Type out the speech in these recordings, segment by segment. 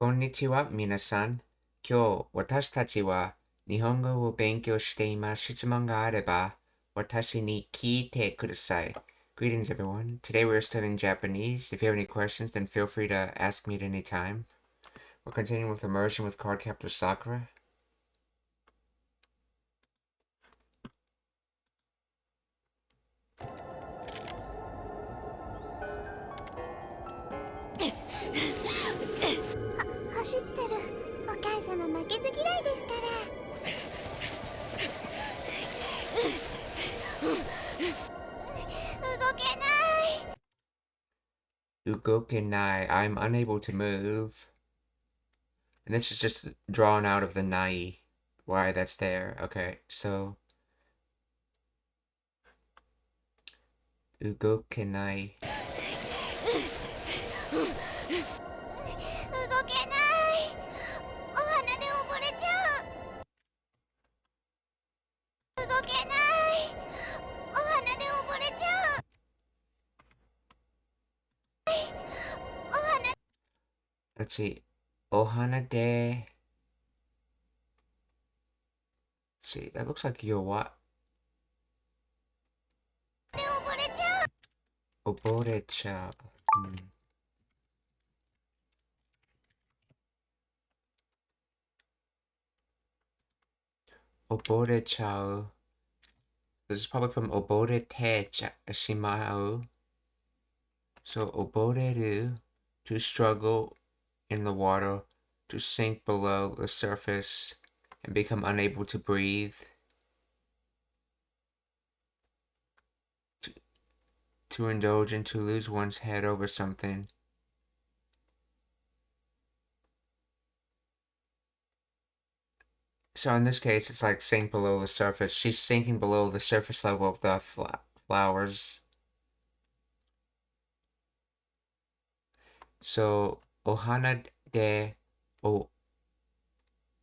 こんにちは、皆さん。今日、私たちは日本語を勉強しています。質問があれば、私に聞いてください。Greetings, everyone. Today we're studying Japanese. If you have any questions, then feel free to ask me at any time. We're continuing with Immersion with Card Captor Sakura. 走ってる。お母様負けず嫌いですから。動けない。Ugokenai, I'm unable to move. And this is just drawn out of the nai. Why that's there. Okay, so Ugokenai. 動けない。お花で溺れちゃう。動けない。お花で溺れちゃう。お花。Let's see. Ohana de. Let's see. That looks like your what? で溺れちゃう。Oborecha. Oborecha. This is probably from Oborete Shimao. So oboreru, to struggle in the water, to sink below the surface and become unable to breathe. To indulge and to lose one's head over something. So in this case, it's like sink below the surface. She's sinking below the surface level of the flowers. So ohana de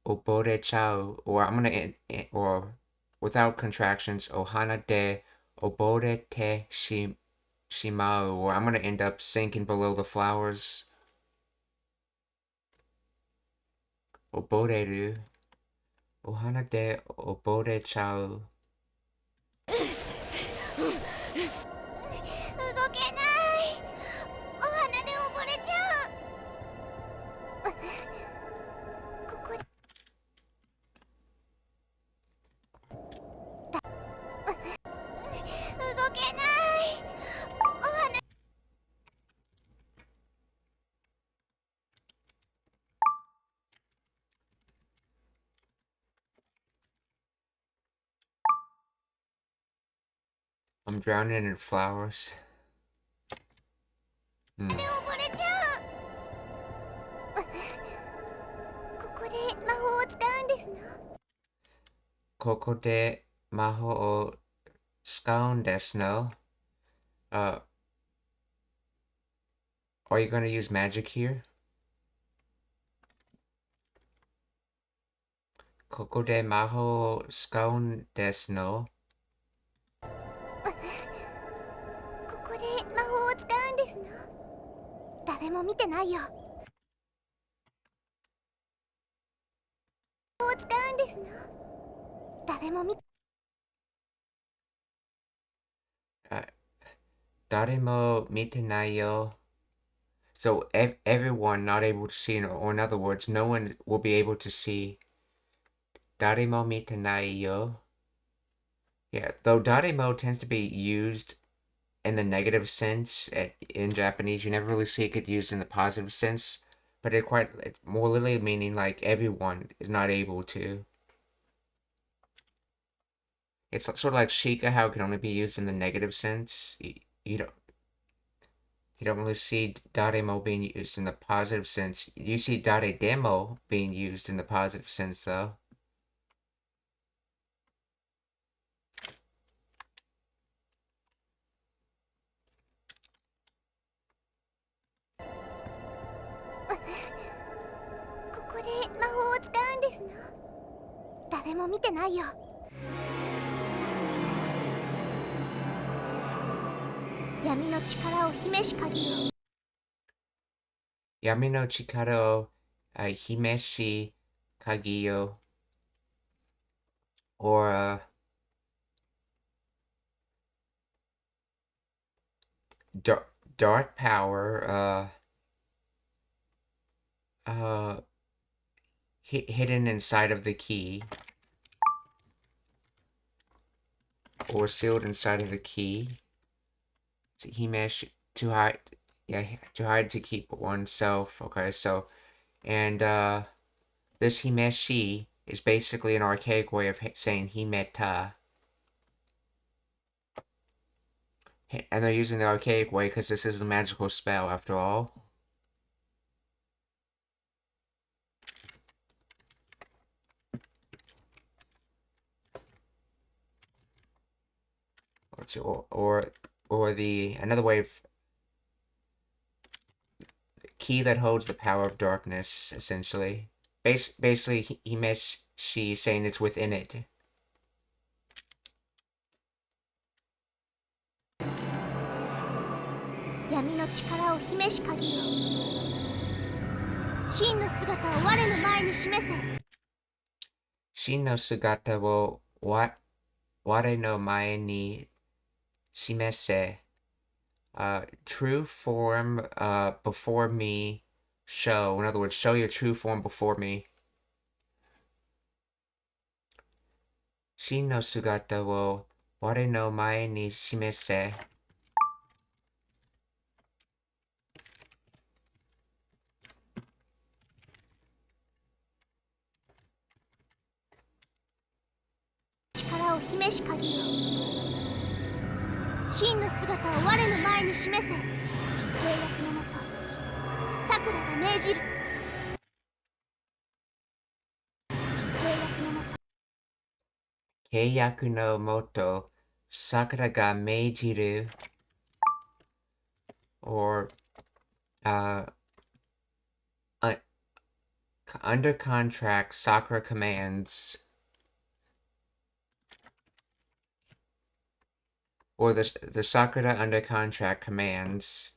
oborechau, or I'm gonna or without contractions, ohana de oborete shimau, or I'm gonna end up sinking below the flowers. Oboreru. Ohana de oborechau. 動けない。お花で溺れちゃう。ここで。動けない。お花。I'm drowning in flowers. で溺れちゃう。ここで魔法を使うんですの。ここで魔法を使うんですの? Are you gonna use magic here? ここで魔法を使うんですの? ここで魔法を使うんですの。誰も見てないよ。魔法を使うんですの。誰も見て。誰も見てないよ. So everyone not able to see, or in other words, no one will be able to see. 誰も見てないよ. Yeah, though daremo tends to be used in the negative sense in Japanese, you never really see it get used in the positive sense, but it's more literally meaning like everyone is not able to. It's sort of like shika, how it can only be used in the negative sense. You don't really see daremo being used in the positive sense. You see daredemo being used in the positive sense, though. Yami no chikara o Himeshi Kagiyo, or dark power, hidden inside of the key, or sealed inside of the key. Himeshi, to hide, to hide, to keep oneself. Okay, so, and this himeshi is basically an archaic way of saying himeta. And they're using the archaic way because this is a magical spell after all. Or the another way of key that holds the power of darkness, essentially. Basically, Himeshi saying it's within it. 闇の力を秘めし鍵よ。真の姿を我の前に示せ。真の姿を我の前に示せ。True form before me show. In other words, show your true form before me. 真の姿を我の前に示せ。力を秘めし鍵よ。真の姿を我の前に示せ。契約のもと、さくらが命じる。契約のもと、さくらが命じる。Or under contract, Sakura commands. Or the Sakura under contract commands.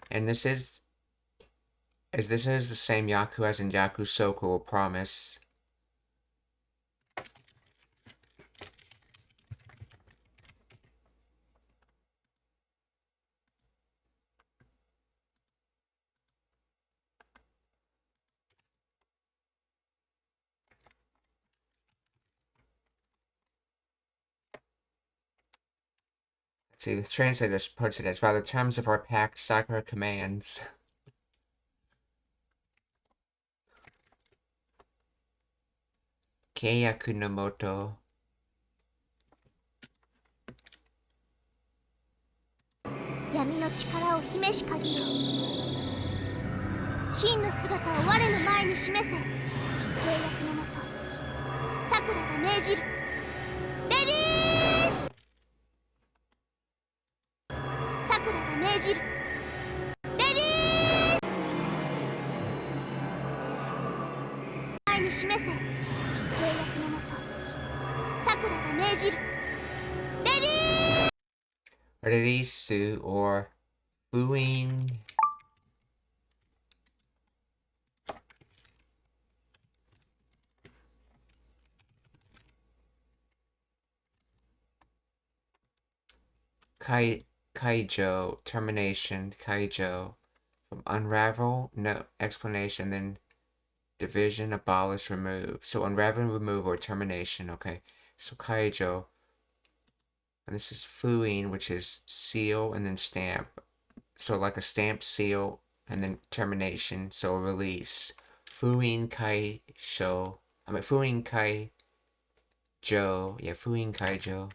And this is the same Yaku as in Yaku Soku will promise. See, the translator puts it as by the terms of our pact, Sakura commands. Keiyaku no moto. 闇の力を秘めし鍵よ。真の姿を我の前に示せ。契約のもと、さくらが命じる。レディース。さくらが命じる。レディース。前に示せ。契約のもと、さくらが命じる。レディース。Ririsu or Fuin. Kaijo, termination, Kaijo. From unravel, no explanation, then division, abolish, remove. So unravel, remove, or termination, okay. So Kaijo. And this is Fuin, which is seal and then stamp. So like a stamp seal and then termination, so release. Fuin Kaijo. Fuin Kaijo. Yeah, Fuin Kaijo.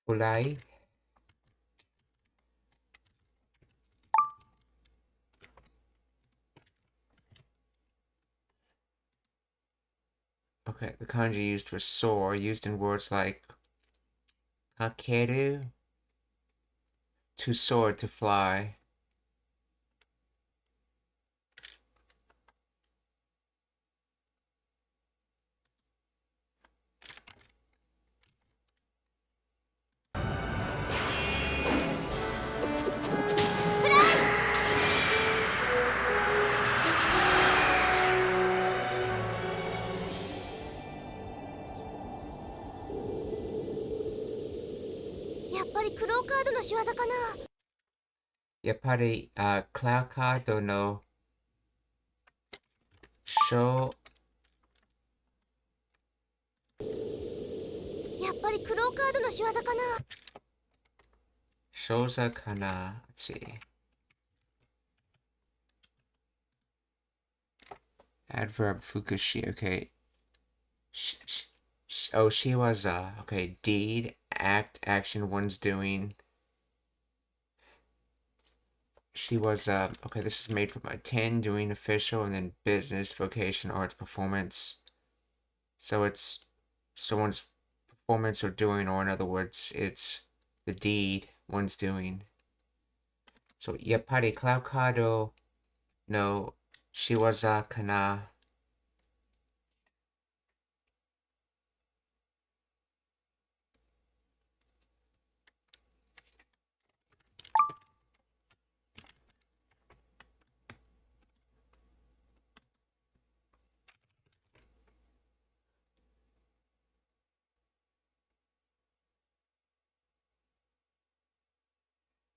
Ulai. Okay, the kanji used for soar, used in words like kakeru, to soar, to fly. Ya pari cloud card no show. やっぱりクローカードの仕業かな。 Shoza kana. Let's see. Adverb fukushi. Okay. Oh, she was okay. Deed, act, action, one's doing. She was okay, this is made from a 10, doing official, and then business, vocation, arts, performance. So it's someone's performance or doing, or in other words, it's the deed one's doing. So yappari cloud kado no shiwaza kana.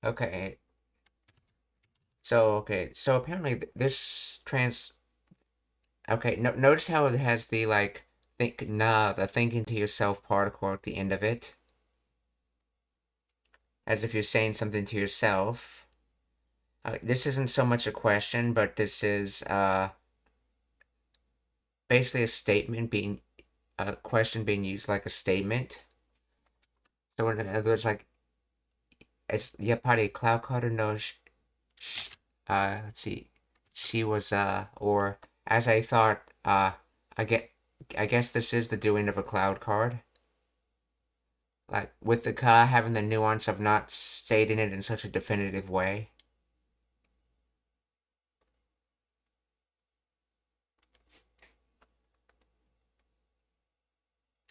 Okay. So apparently this okay, notice how it has the like the thinking to yourself particle at the end of it, as if you're saying something to yourself. This isn't so much a question, but this is basically a question being used like a statement. So in other words, like it's yappari cloud cutter knows. Let's see, she was or as I thought I get I guess this is the doing of a cloud card. Like with the ka having the nuance of not stating it in such a definitive way.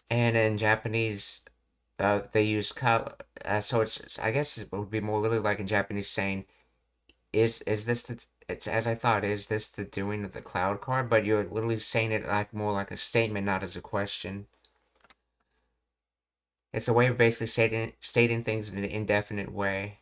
And in Japanese, they use ka, so it's I guess it would be more literally like in Japanese saying, is this the it's as I thought, is this the doing of the cloud card? But you're literally saying it like more like a statement, not as a question. It's a way of basically stating things in an indefinite way.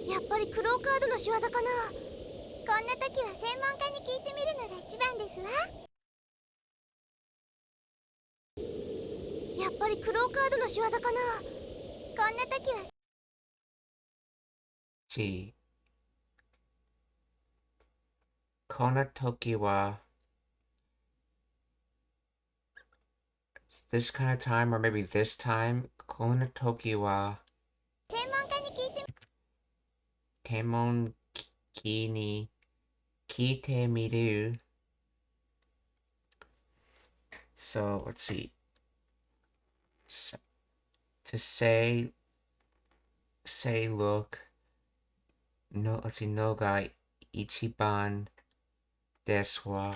やっぱりクローカードの仕業かな。こんな時は専門家に聞いてみるのが一番ですわ。やっぱりクローカードの仕業かな。こんな時は。See. Kona toki wa this kind of time, or maybe this time. Kona toki wa 専門家に聞いてみ。temon ki ni kite miru. So let's see. So, to say, look, No, let's see, no ga ichiban desu wa.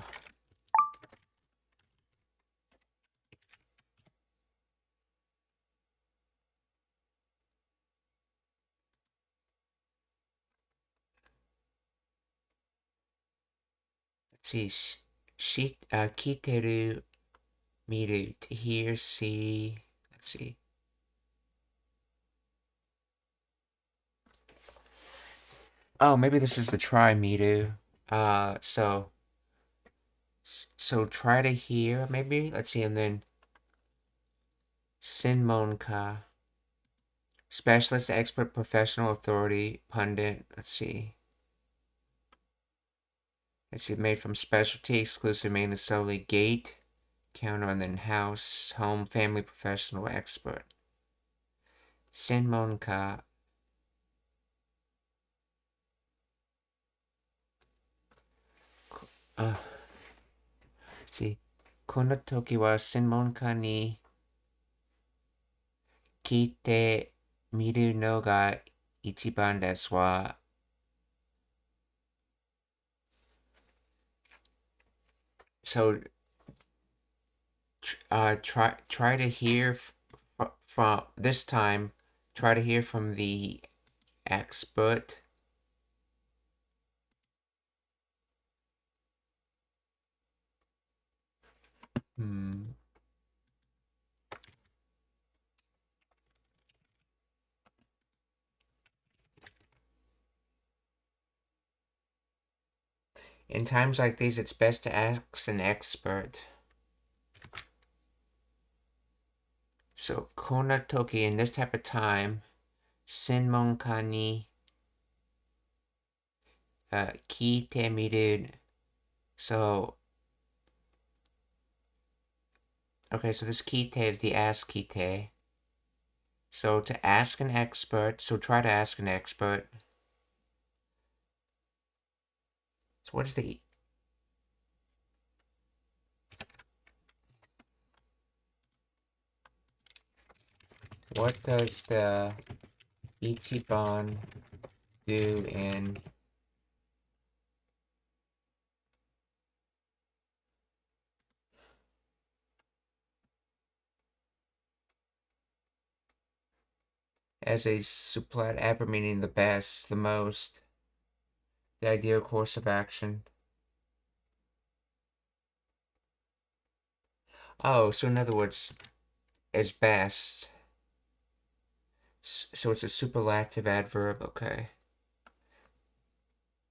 Let's see, kiteru, miru, to hear, see. Let's see. Oh, maybe this is the try miru. So try to hear, maybe? Let's see, and then Sinmonka. Specialist, expert, professional, authority, pundit. Let's see. Let's see, made from specialty, exclusive, mainly solely, gate, counter, and then house, home, family, professional, expert. Sinmonka. Let's see. この時は専門家に聞いてみるのが一番ですわ。So, try to hear from this time. Try to hear from the expert. In times like these, it's best to ask an expert. So, kona toki, in this type of time, senmonka ni kiite miru. So, okay, so this kite is the ask kite. So to ask an expert, so try to ask an expert. So what is the... What does the Ichiban do in... as a supplant adverb meaning the best, the most, the ideal course of action. Oh, so in other words, as best. So it's a superlative adverb, okay.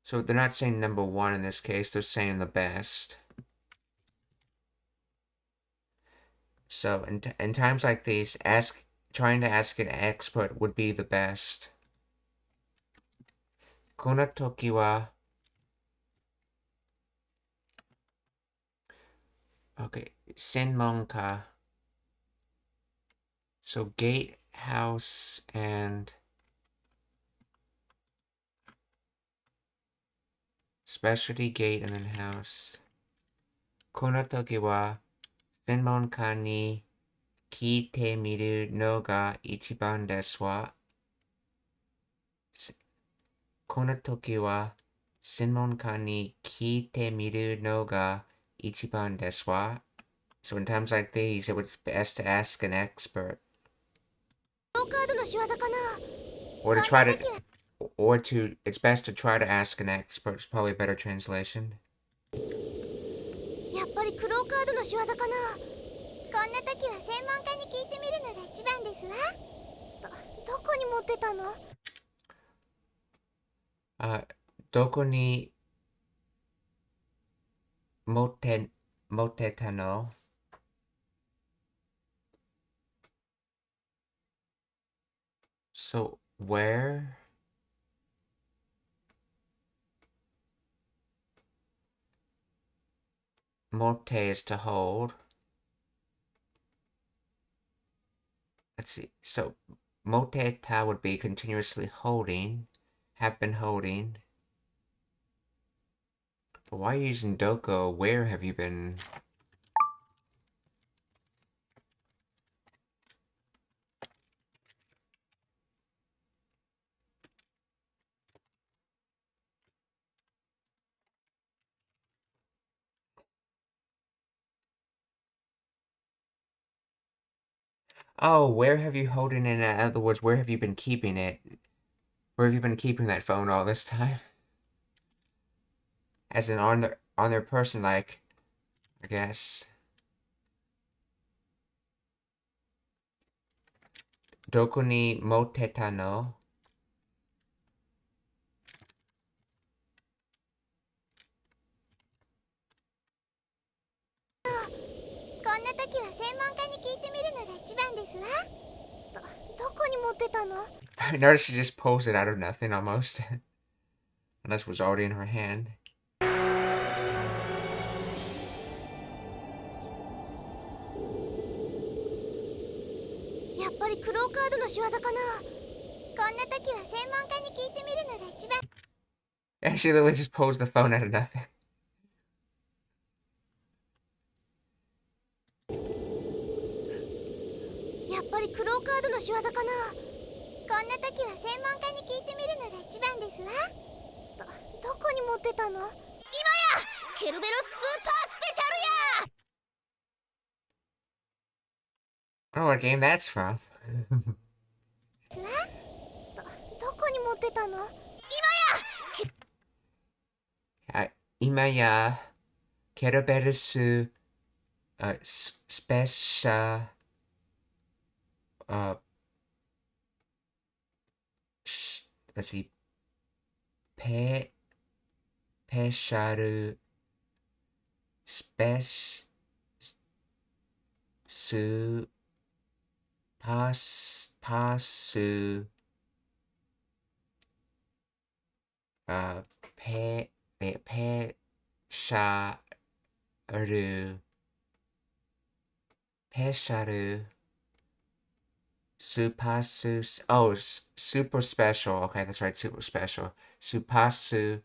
So they're not saying number one in this case, they're saying the best. So in times like these, trying to ask an expert would be the best. この時は okay, 専門家. So gate, house, and specialty gate and then house. この時は専門家に聞いてみるのが一番ですわ。この時は専門家に聞いてみるのが一番ですわ。So in times like these, it was best to ask an expert. Or to try to, it's best to try to ask an expert. It's probably a better translation. やっぱりクローカードの仕業かな。こんな時は専門家に聞いてみるのが一番ですわ。どこに持ってたの？どこに持ってたの？ So where? Motte is to hold. Let's see. So moteta would be continuously holding, have been holding. But why are you using doko? Where have you been? Oh, where have you holding it? In other words, where have you been keeping it? Where have you been keeping that phone all this time? As in on their person, like, I guess. Doko ni moteta no? こんな時は専門家に聞いてみるのが一番ですわ。どこに持ってたの？ I noticed she just pulls it out of nothing almost. Unless it was already in her hand. やっぱりクローカードの仕業かな。こんな時は専門家に聞いてみるのが一番。 And she literally just pulls the phone out of nothing. やっぱりクローカードの仕業かな。こんな時は専門家に聞いてみるのが一番ですわ。どこに持ってたの？今やケルベロスーパースペシャルや。 I don't know what game that's from. どこに持ってたの？今やケルベルススペシャlet's see ペシャルスペシスパスペシャルsuper oh super special. Okay, that's right, super special. Supasu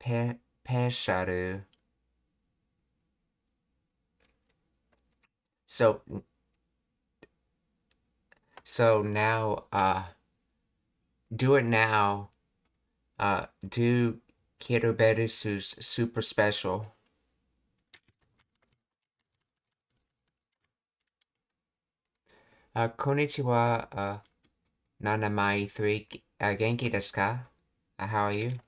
pesharu. So now do it now. Do Kiroberusu's super special. Konnichiwa, Nanamai3. Genki desu ka? How are you?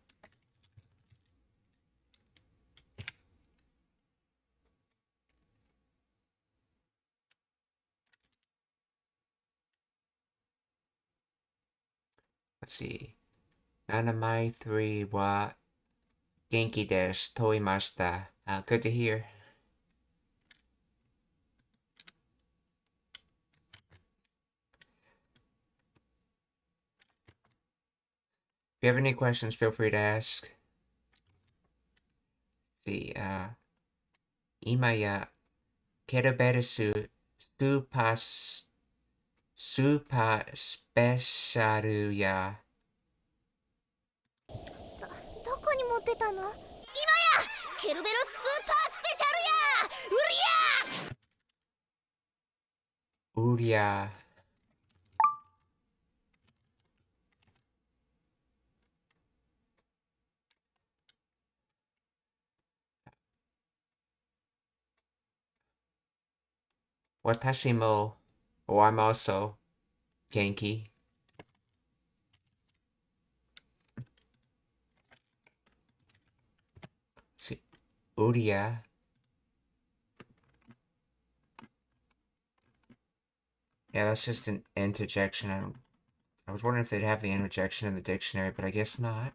Let's see. Nanamai3 wa Genki desu toimashita. Good to hear. If you have any questions, feel free to ask. The Imaya Keroberusu super special ya. どこに持ってたの？今やケルベロスーパースペシャルや。Uria. Watashi mo. Oh, I'm also Genki. See, Uria. Yeah, that's just an interjection. I was wondering if they'd have the interjection in the dictionary, but I guess not.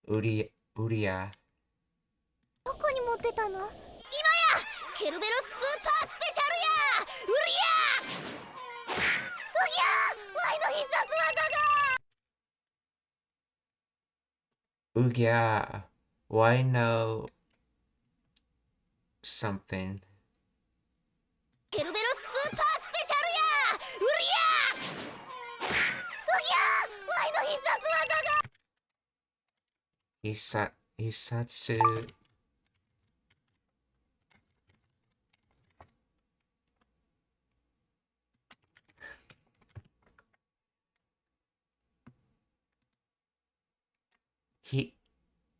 Uria. どこに持ってたの？今やケルベロスーパースペシャルや。うぎゃー、ワイの必殺技が。Ugia. Why no something? ケルベロスーパースペシャルや。うぎゃー、ワイの必殺技が。Hisatsu.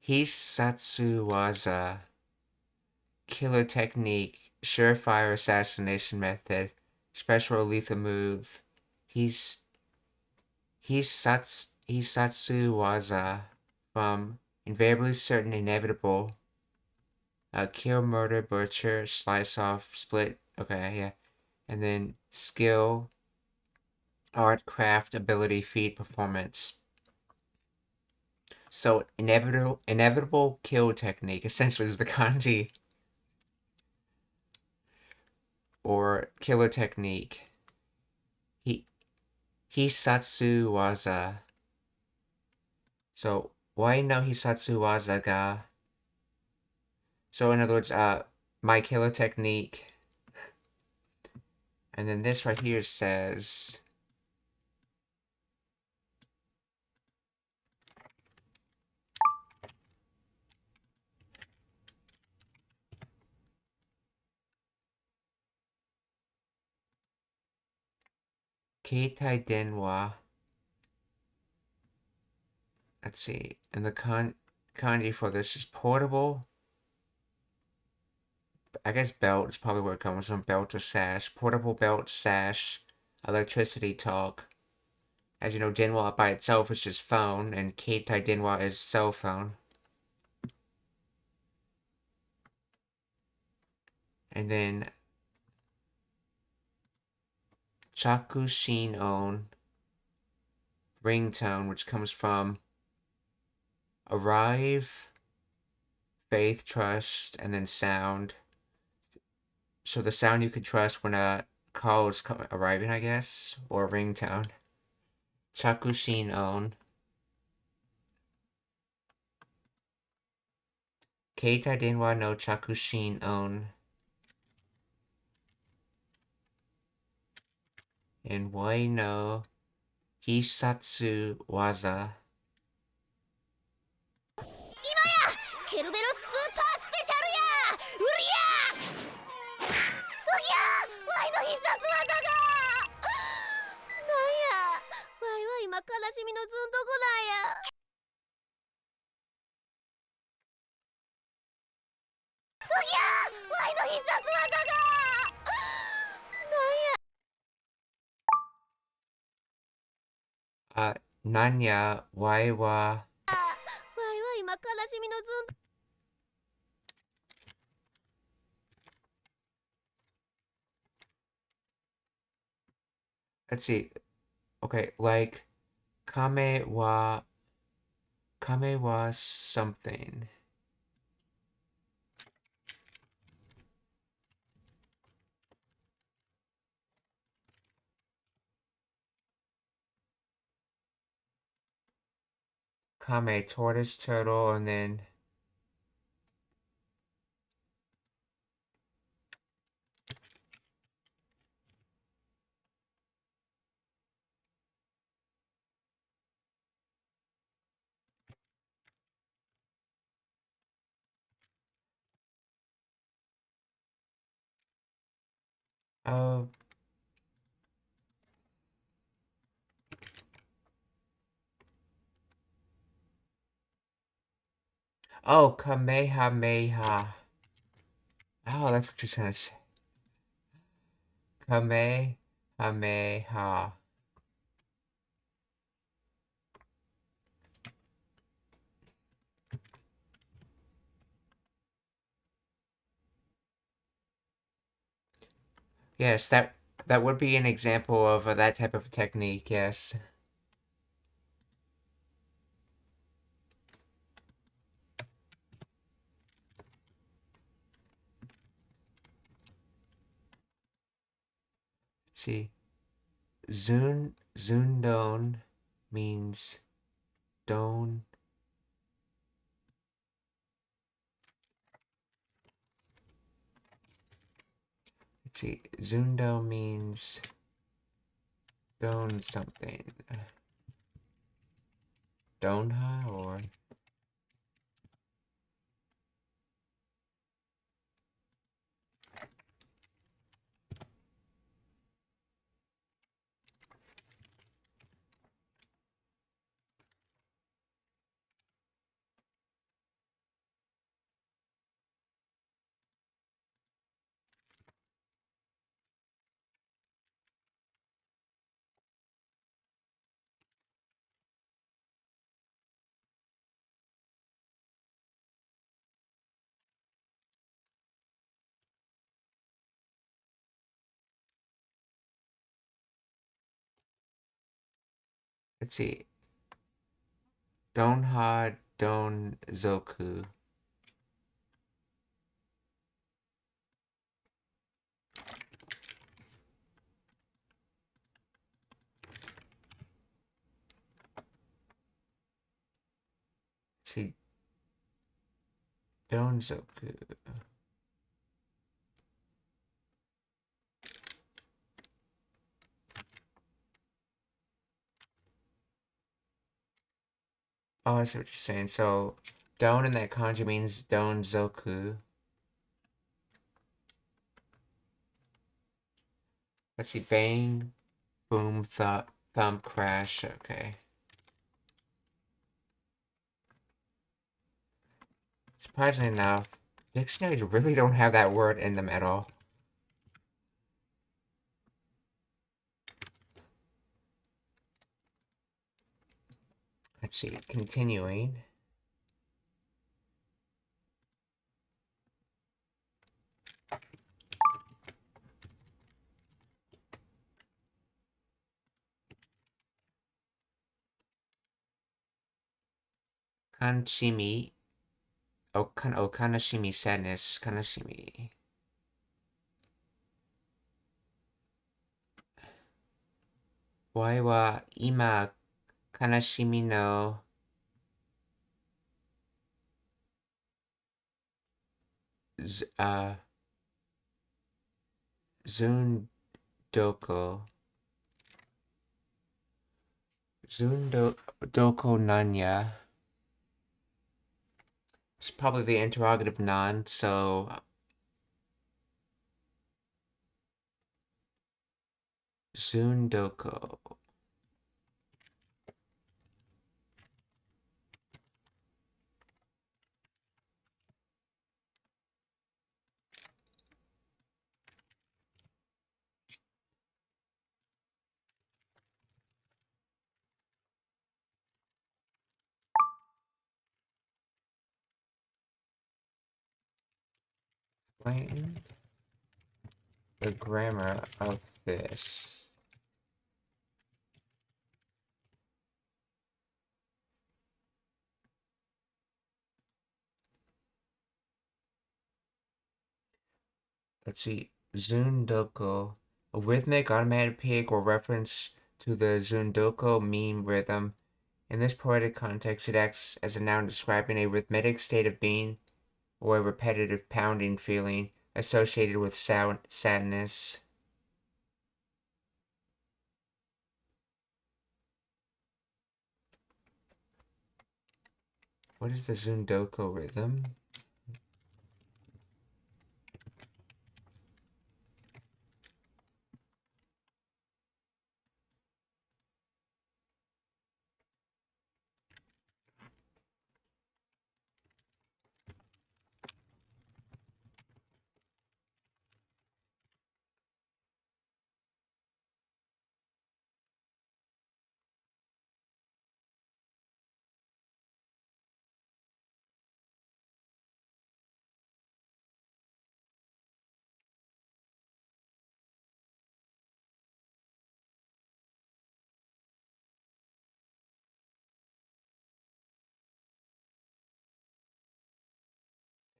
Hisatsu Waza. Killer technique. Surefire assassination method. Special lethal move. Hisatsu Waza. From invariably certain inevitable. Kill, murder, butcher, slice off, split. Okay, yeah. And then skill, art, craft, ability, feat, performance. So inevitable kill technique essentially is the kanji. Or killer technique. Hisatsu waza. So why no hisatsu waza ga? So in other words, my killer technique. And then this right here says Keitai Denwa. Let's see. And the kanji for this is portable. I guess belt is probably where it comes from. Belt or sash. Portable belt, sash, electricity talk. As you know, Denwa by itself is just phone, and Keitai Denwa is cell phone. And then Chakushin on ringtone, which comes from arrive, faith, trust, and then sound. So the sound you can trust when a call is arriving, I guess, or ringtone. Chakushin on. Keitai Denwa no Chakushin on. And why no Hisatsu waza. ケルベロスーパースペシャルやうりゃうぎゃワイの必殺技がなんやワイは今悲しみのずんどこなんやうぎゃワイの必殺技がなんやNanya, why wa. ワイは今悲しみのずん Let's see. Okay, like Kame wa something. Kame tortoise turtle and then oh Kamehameha. Oh, that's what you're trying to say. Kamehameha. Yes, that would be an example of that type of technique, yes. Let's see. Zundon means don. Let's see. Zundo means don something. Donha or Let's see. Donha Donzoku. Let's see. Donzoku. Oh, I see what you're saying. So, don in that kanji means donzoku. Let's see. Bang, boom, thump, crash. Okay. Surprisingly enough, dictionaries really don't have that word in them at all. Let's see. Continuing. Kanshimi. Kanashimi, sadness. Kanashimi. Wai wa ima kanashimi no zundoko. Zundoko nanya. It's probably the interrogative non, so Zundoko. Explain the grammar of this. Let's see. Zundoko. A rhythmic onomatopoeic or reference to the Zundoko meme rhythm. In this poetic context, it acts as a noun describing a rhythmic state of being or a repetitive pounding feeling associated with sadness. What is the Zundoko rhythm?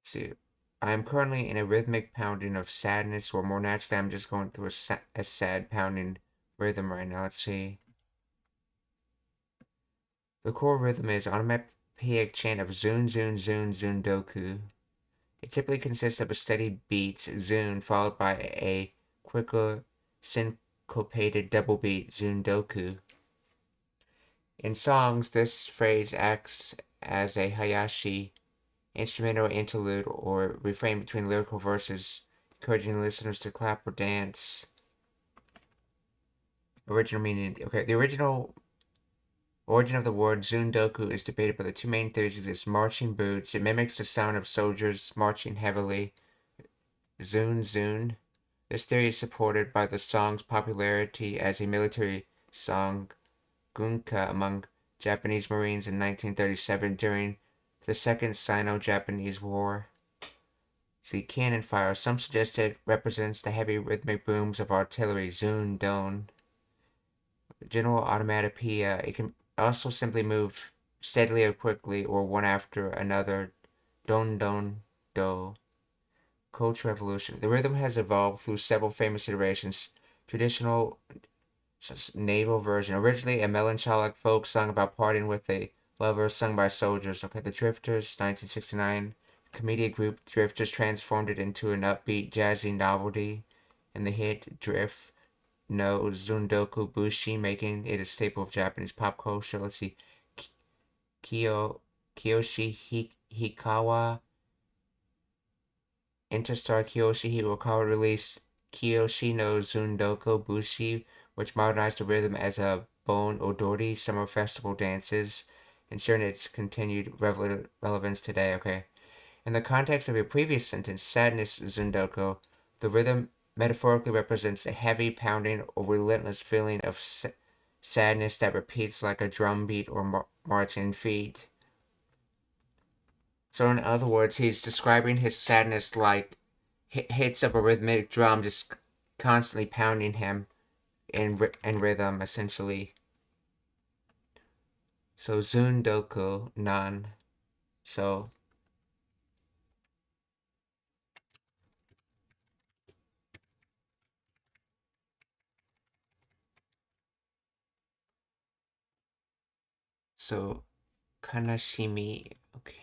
Let's see. I am currently in a rhythmic pounding of sadness, or more naturally, I'm just going through a sad pounding rhythm right now. Let's see. The core rhythm is onomatopoeic chant of zun zun zun zundoku. It typically consists of a steady beat, zun, followed by a quicker syncopated double beat, zundoku. In songs, this phrase acts as a hayashi, instrumental interlude, or refrain between lyrical verses, encouraging listeners to clap or dance. Original meaning. Okay, the original origin of the word zundoku is debated, but the two main theories exist. Marching boots. It mimics the sound of soldiers marching heavily. Zun zun. This theory is supported by the song's popularity as a military song, gunka, among Japanese Marines in 1937 during the Second Sino-Japanese War. See, cannon fire. Some suggest it represents the heavy rhythmic booms of artillery. Zun don. general automatopoeia. It can also simply move steadily or quickly, or one after another. Don don do. Culture evolution. The rhythm has evolved through several famous iterations. Traditional naval version. Originally a melancholic folk song about parting with a lover, sung by soldiers. Okay, the Drifters, 1969. Comedic group Drifters transformed it into an upbeat, jazzy novelty in the hit Drift no Zundoku Bushi, making it a staple of Japanese pop culture. Let's see. Kiyoshi Hikawa, Interstar Kiyoshi Hikawa released Kiyoshi no Zundoku Bushi, which modernized the rhythm as a Bon Odori summer festival dances, ensuring its continued relevance today. Okay. In the context of your previous sentence, sadness Zundoku, the rhythm metaphorically represents a heavy pounding or relentless feeling of sadness that repeats like a drum beat or marching feet. So in other words, he's describing his sadness like hits of a rhythmic drum just constantly pounding him in rhythm, essentially. So Zundoku nan. So kanashimi. Okay.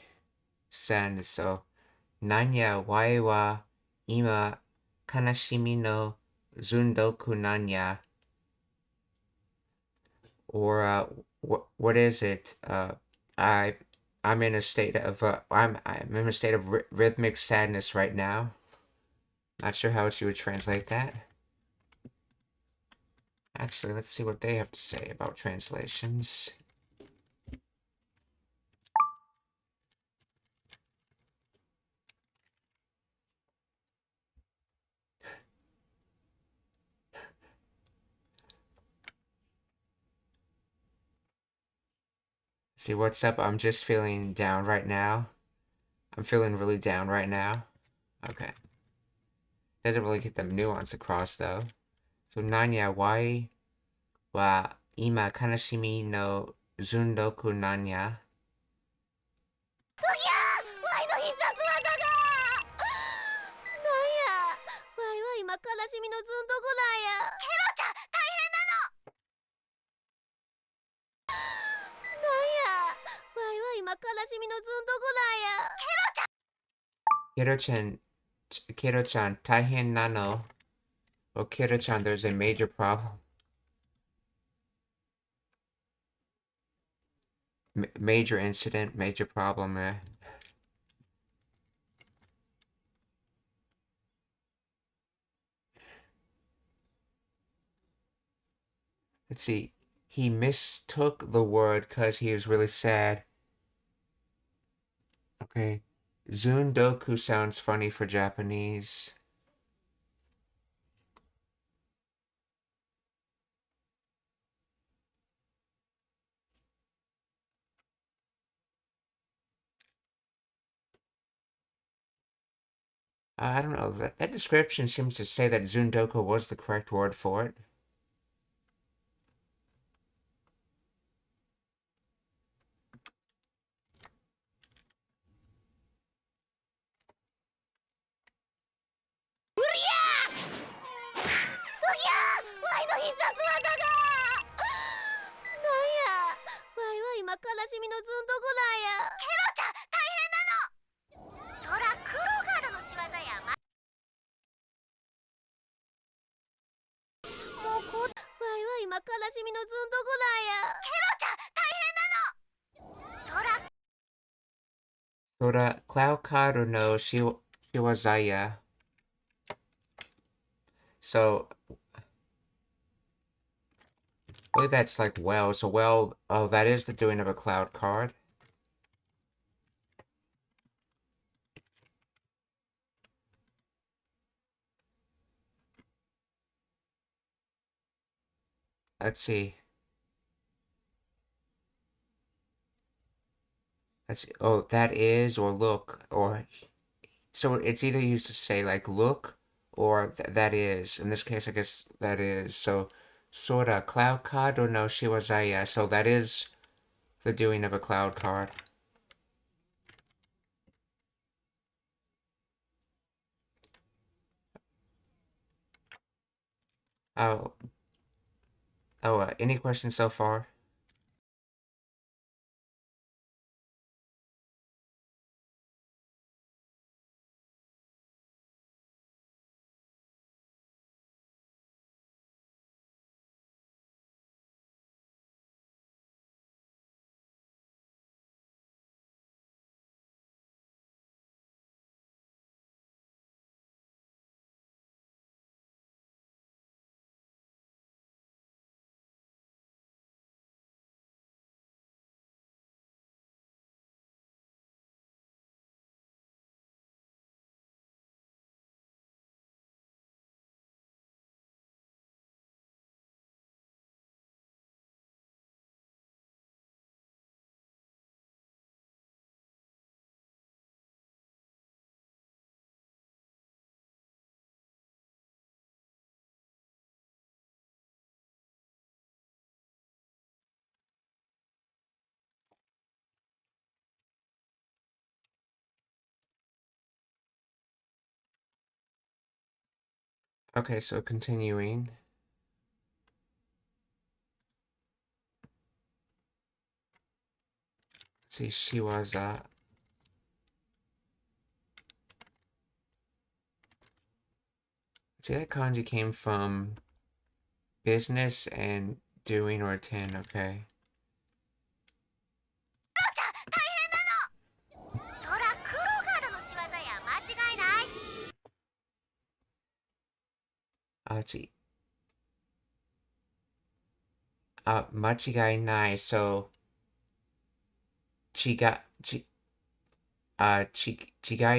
Sadness. So Nanya wai wa ima kanashimi no zundoku nanya. Or what is it? I'm in a state of I'm in a state of rhythmic sadness right now. Not sure how else you would translate that. Actually, let's see what they have to say about translations. See, what's up? I'm just feeling down right now. I'm feeling really down right now. Okay. Doesn't really get the nuance across, though. So, Nanya wai wa ima kanashimi no zundoku nanya. うぎゃー、ワイの必殺技がなんや、ワイは今悲しみのずんどこなんや。ケロちゃん大変なの。なんや、ワイは今悲しみのずんどこなんや。Kiro-chan, taihen nano. Well, Kiro-chan, there's a major problem. Major incident, major problem. Let's see. He mistook the word because he was really sad. Okay. Zundoku sounds funny for Japanese. I don't know. That description seems to say that Zundoku was the correct word for it. Cloud no Shiwazaya. So, I believe that's like well. So, well, oh, that is the doing of a cloud card. Let's see. Oh, that is or look or so it's either used to say like look or that is. In this case, I guess that is. So Sora, cloud card or no shiwazaya. So that is the doing of a cloud card. Oh, any questions so far? Okay, so continuing. Let's see, shiwaza. See, that kanji came from business and doing or ten, okay. Let's see. Machigai nai, so chigai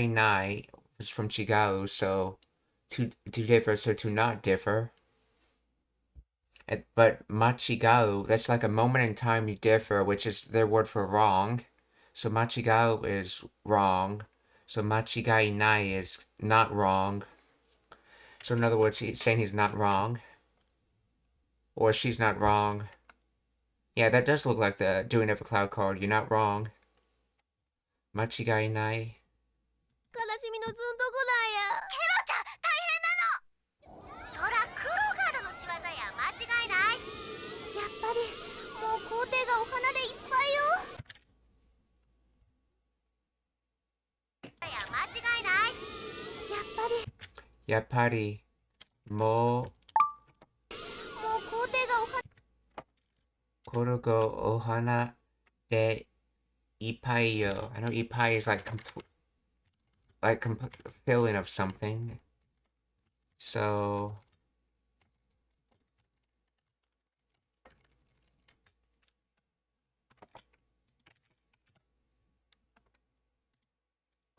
nai is from chigau, so to differ, so to not differ. But machigao, that's like a moment in time you differ, which is their word for wrong. So machigao is wrong. So machigai nai is not wrong. So in other words, he's saying he's not wrong. Or she's not wrong. Yeah, that does look like the doing of a cloud card. You're not wrong. Machigai nai. 悲しみのずんどこなんや。ケロちゃん、大変なの。そらクロガードの仕業や、間違いない。やっぱりもう工程がお花でいっぱいよ。や、間違いない。やっぱりもう工程がお花。これがお花でいっぱいよ。I know いっぱい is like filling of something. So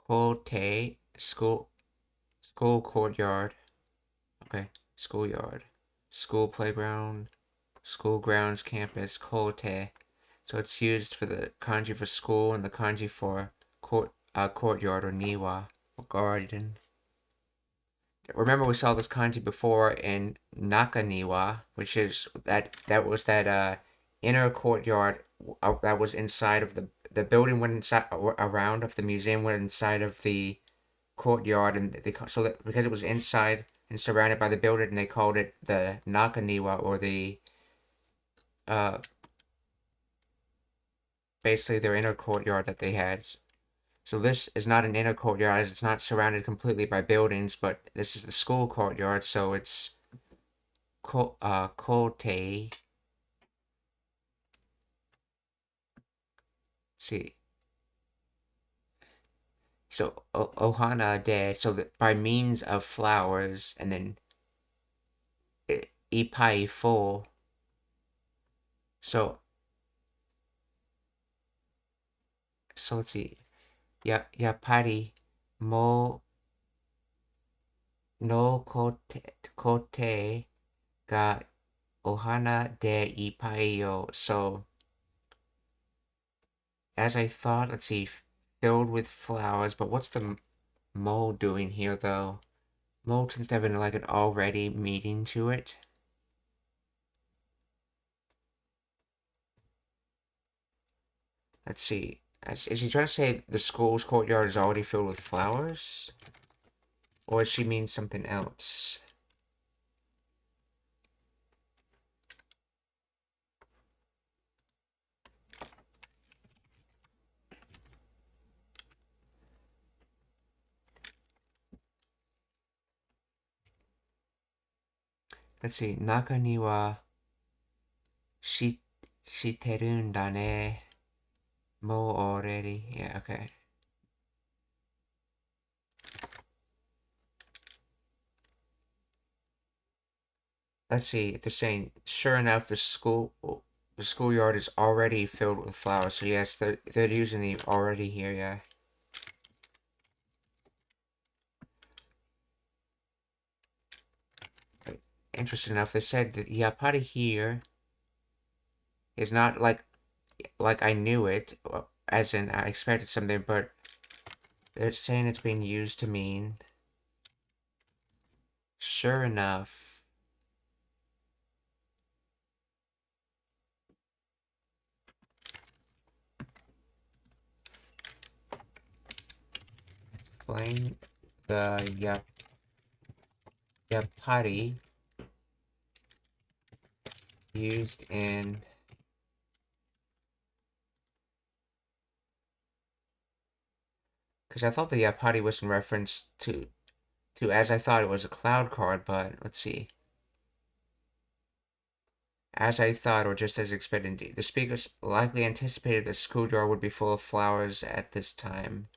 Kote school courtyard. Okay, schoolyard. School playground. School grounds, campus, Kote. So it's used for the kanji for school and the kanji for courtyard or niwa or garden. Remember we saw this kanji before in Nakaniwa, which is that was that inner courtyard that was inside of the building went inside around of the museum went inside of the courtyard, and so that because it was inside and surrounded by the building, they called it the Nakaniwa, or the basically their inner courtyard that they had. So this is not an inner courtyard, as it's not surrounded completely by buildings, but this is the school courtyard, so it's kote. See. So ohana de, so that by means of flowers, and then ipai full. So let's see. Yapari mo no kote ga ohana de ipai yo. So as I thought, let's see, filled with flowers, but what's the mo doing here though? Mo tends to have like an already meaning to it. Let's see. Is he trying to say the school's courtyard is already filled with flowers? Or does she mean something else? Let's see. Naka ni wa shiteru n da ne. Mo already. Yeah, okay. Let's see. They're saying, sure enough, the schoolyard is already filled with flowers. So yes, they're using the already here, yeah. Interesting enough, they said that yapari here is not like I knew it, as in I expected something, but they're saying it's being used to mean sure enough. Explain the yapari used in because I thought the yapari was in reference to as I thought it was a cloud card, but let's see. As I thought, or just as expected, the speakers likely anticipated the schoolyard would be full of flowers at this time.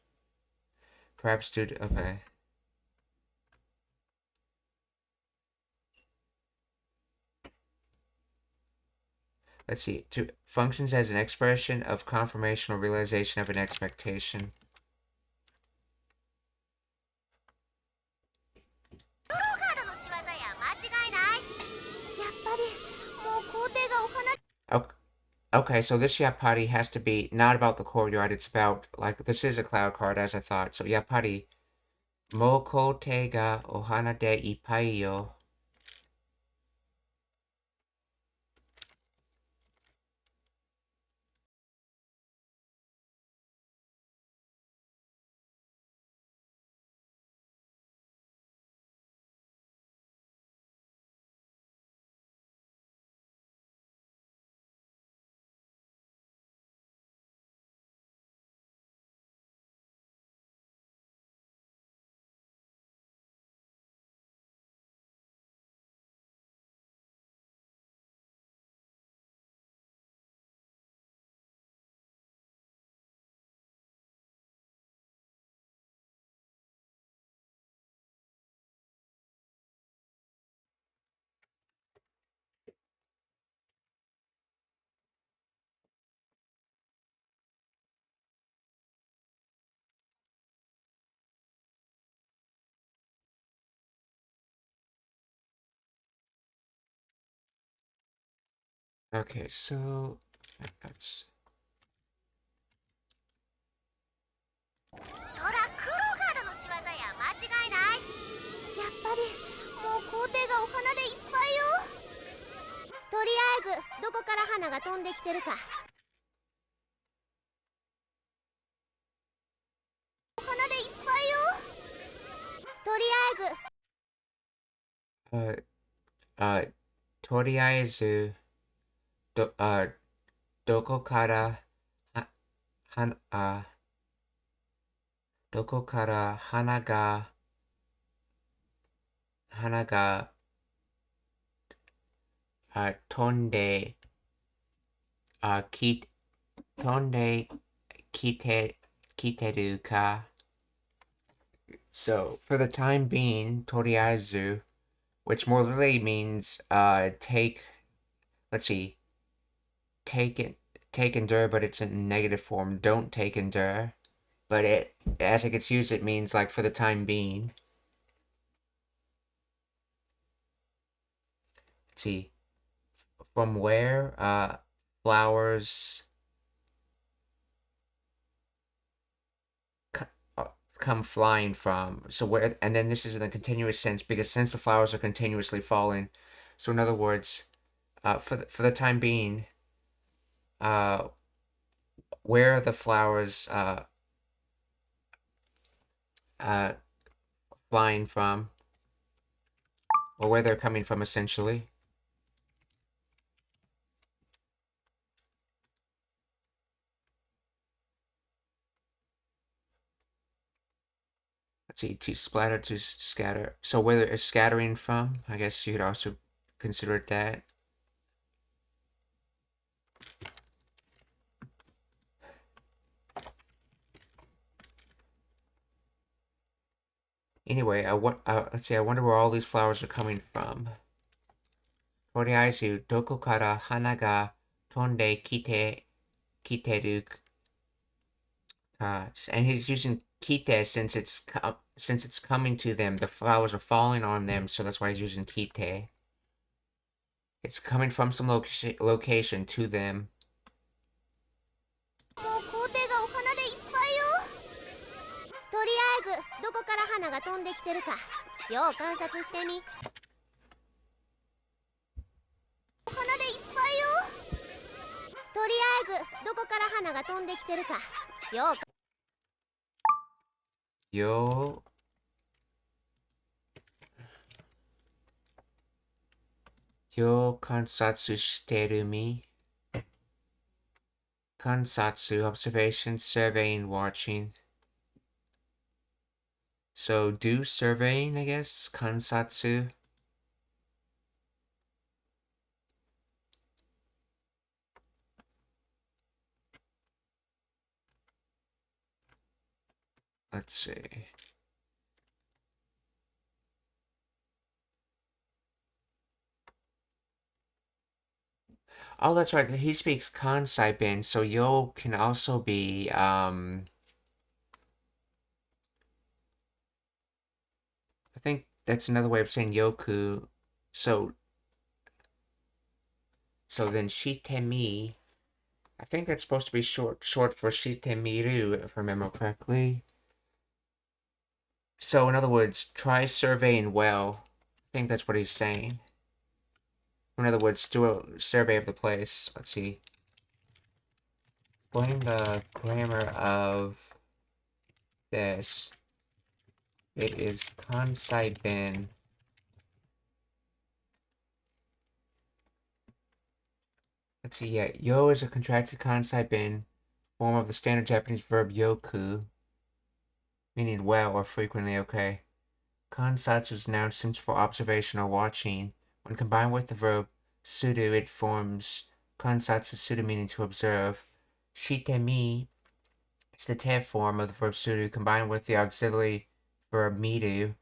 Perhaps due to okay. Let's see. Functions as an expression of confirmation or realization of an expectation. Okay, so this yapari has to be not about the courtyard. It's about, like, this is a cloud card, as I thought. So yapari, mo kote ga ohana de ippai yo. Okay, so that's. Toriaizu, doko kara, doko kara hana ga, tonde, tonde kiteru ka. So, for the time being, toriaizu, which more literally means, take, let's see, take endure, but it's in negative form, don't take endure. But as it gets used, it means, like, for the time being. Let's see. From where, flowers come flying from. So where, and then this is in a continuous sense, because since the flowers are continuously falling, so in other words, for the time being, where are the flowers flying from, or where they're coming from, essentially. Let's see, to splatter, to scatter. So where it's scattering from, I guess you could also consider it that. Anyway, let's see, I wonder where all these flowers are coming from. Toriaizu, doko kara hana ga tonde kiteru ka. And he's using kite since it's coming to them. The flowers are falling on them, so that's why he's using kite. It's coming from some location to them. もう校庭がお花でいっぱいよ。とりあえずどこから花が飛んできてるかよう観察してみ。お花でいっぱいよ。とりあえずどこから花が飛んできてるかよう。よ観察してるみ。Kansatsu, observation, surveying, watching. So do surveying, I guess. Kansatsu. Let's see. Oh, that's right. He speaks Kansai Ben, so yo can also be I think that's another way of saying yoku. So then shitemi, I think that's supposed to be short for shitemiru, if I remember correctly. So in other words, try surveying well. I think that's what he's saying. In other words, do a survey of the place. Let's see. Explain the grammar of this. It is Kansai Ben. Let's see, yeah. Yo is a contracted Kansai Ben form of the standard Japanese verb yoku, meaning well or frequently, okay. Kansatsu's noun seems for observation or watching. When combined with the verb sudo, it forms kansatsu sudo, meaning to observe. Shitemi is the te form of the verb sudo combined with the auxiliary verb miru,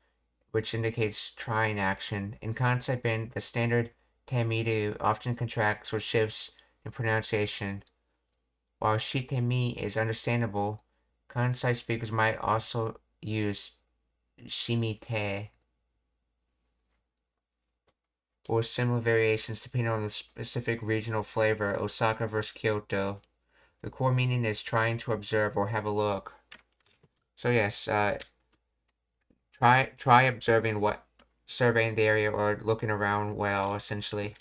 which indicates trying action. In Kansai Ben, the standard te miru often contracts or shifts in pronunciation. While shitemi is understandable, Kansai speakers might also use shimite or similar variations depending on the specific regional flavor. Osaka versus Kyoto. The core meaning is trying to observe or have a look. So yes, try observing surveying the area or looking around well, essentially.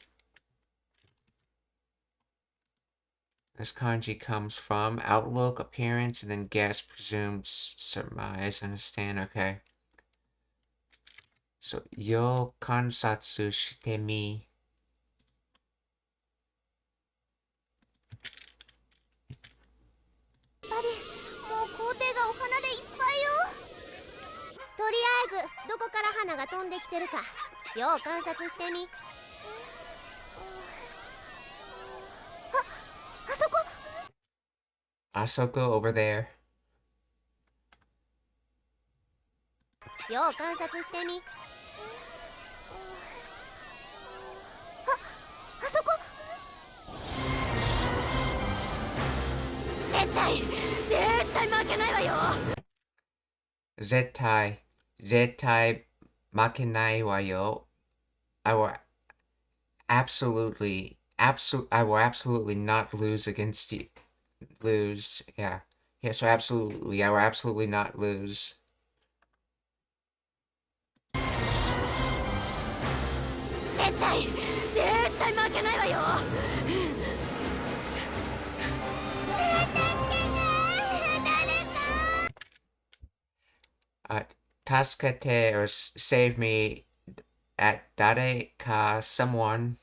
This kanji comes from outlook, appearance, and then guess, presumes, surmise, understand, okay. So, yo kansatsu shite mi. Buddy, もう校庭がお花でいっぱいよ。とりあえずどこから花が飛んできてるかよう観察してみ。あそこ。Asoko over there. よう観察してみ。あそこ。絶対負けないわよ。絶対負けないわよ. I will absolutely not lose against you. Yeah. Yeah, so absolutely, I will absolutely not lose. 絶対負けないわよ。助けて。Tasukete or save me at dare ka someone.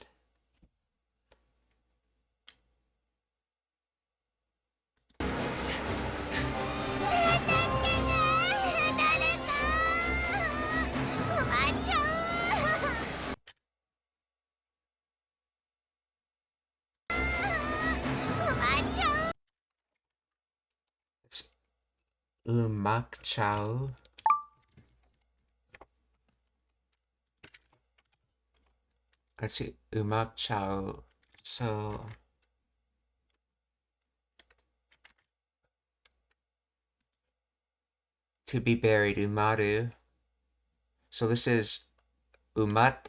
It's umakchau. Let's see, umakchau. So to be buried, umaru. So this is umat.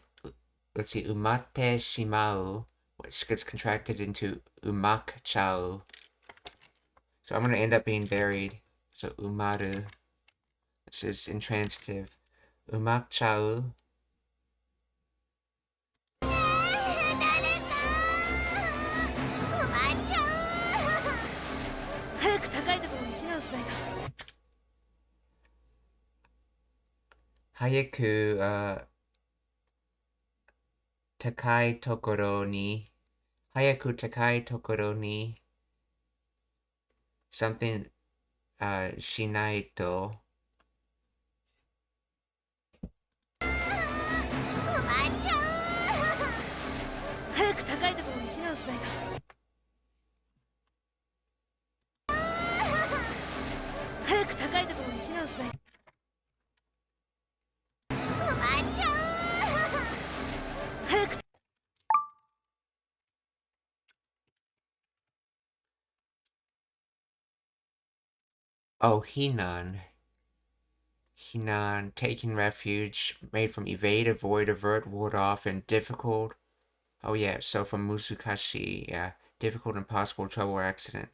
Let's see, umate shimau, which gets contracted into umakchau. So I'm going to end up being buried. So umaru. This is intransitive. Umakchau. 早く高いところに避難しないと。早く、高いところに、早く高いところに something しないと。早く高いところに避難しないと。早く高いところに避難しないと。早く。Oh, Hinan. Hinan, taking refuge, made from evade, avoid, avert, ward off, and difficult. Oh yeah, so from Musukashi, yeah, difficult, impossible, trouble, or accident.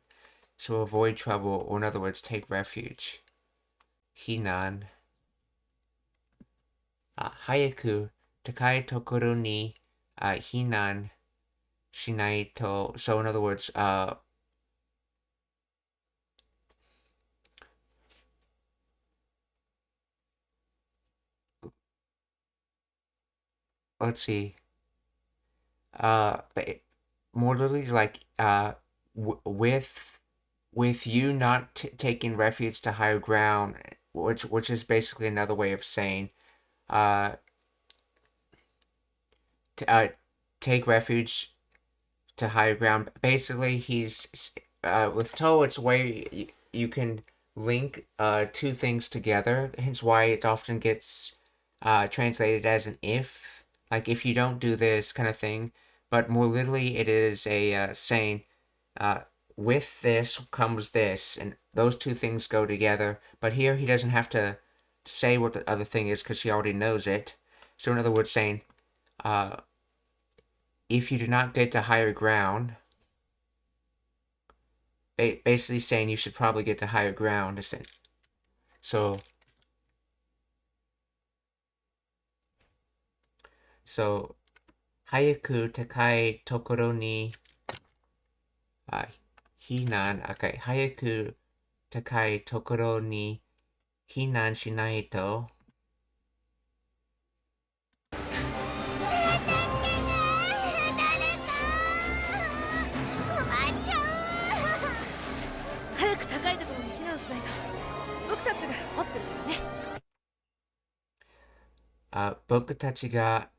So avoid trouble, or in other words, take refuge. Hinan. Hayaku, takai tokoro ni hinan shinai to. So in other words, let's see. But more literally, like with you not taking refuge to higher ground, which is basically another way of saying take refuge to higher ground. Basically, he's with To, it's a way you can link two things together. Hence why it often gets translated as an if, like if you don't do this kind of thing. But more literally, it is a saying, with this comes this, and those two things go together. But here he doesn't have to say what the other thing is because he already knows it. So in other words, saying, if you do not get to higher ground, basically saying you should probably get to higher ground. So 早く高いところに避難、okay. 早く高いところに避難しないと。早く高いところに避難しないと。僕たちが持ってるからね。僕たちが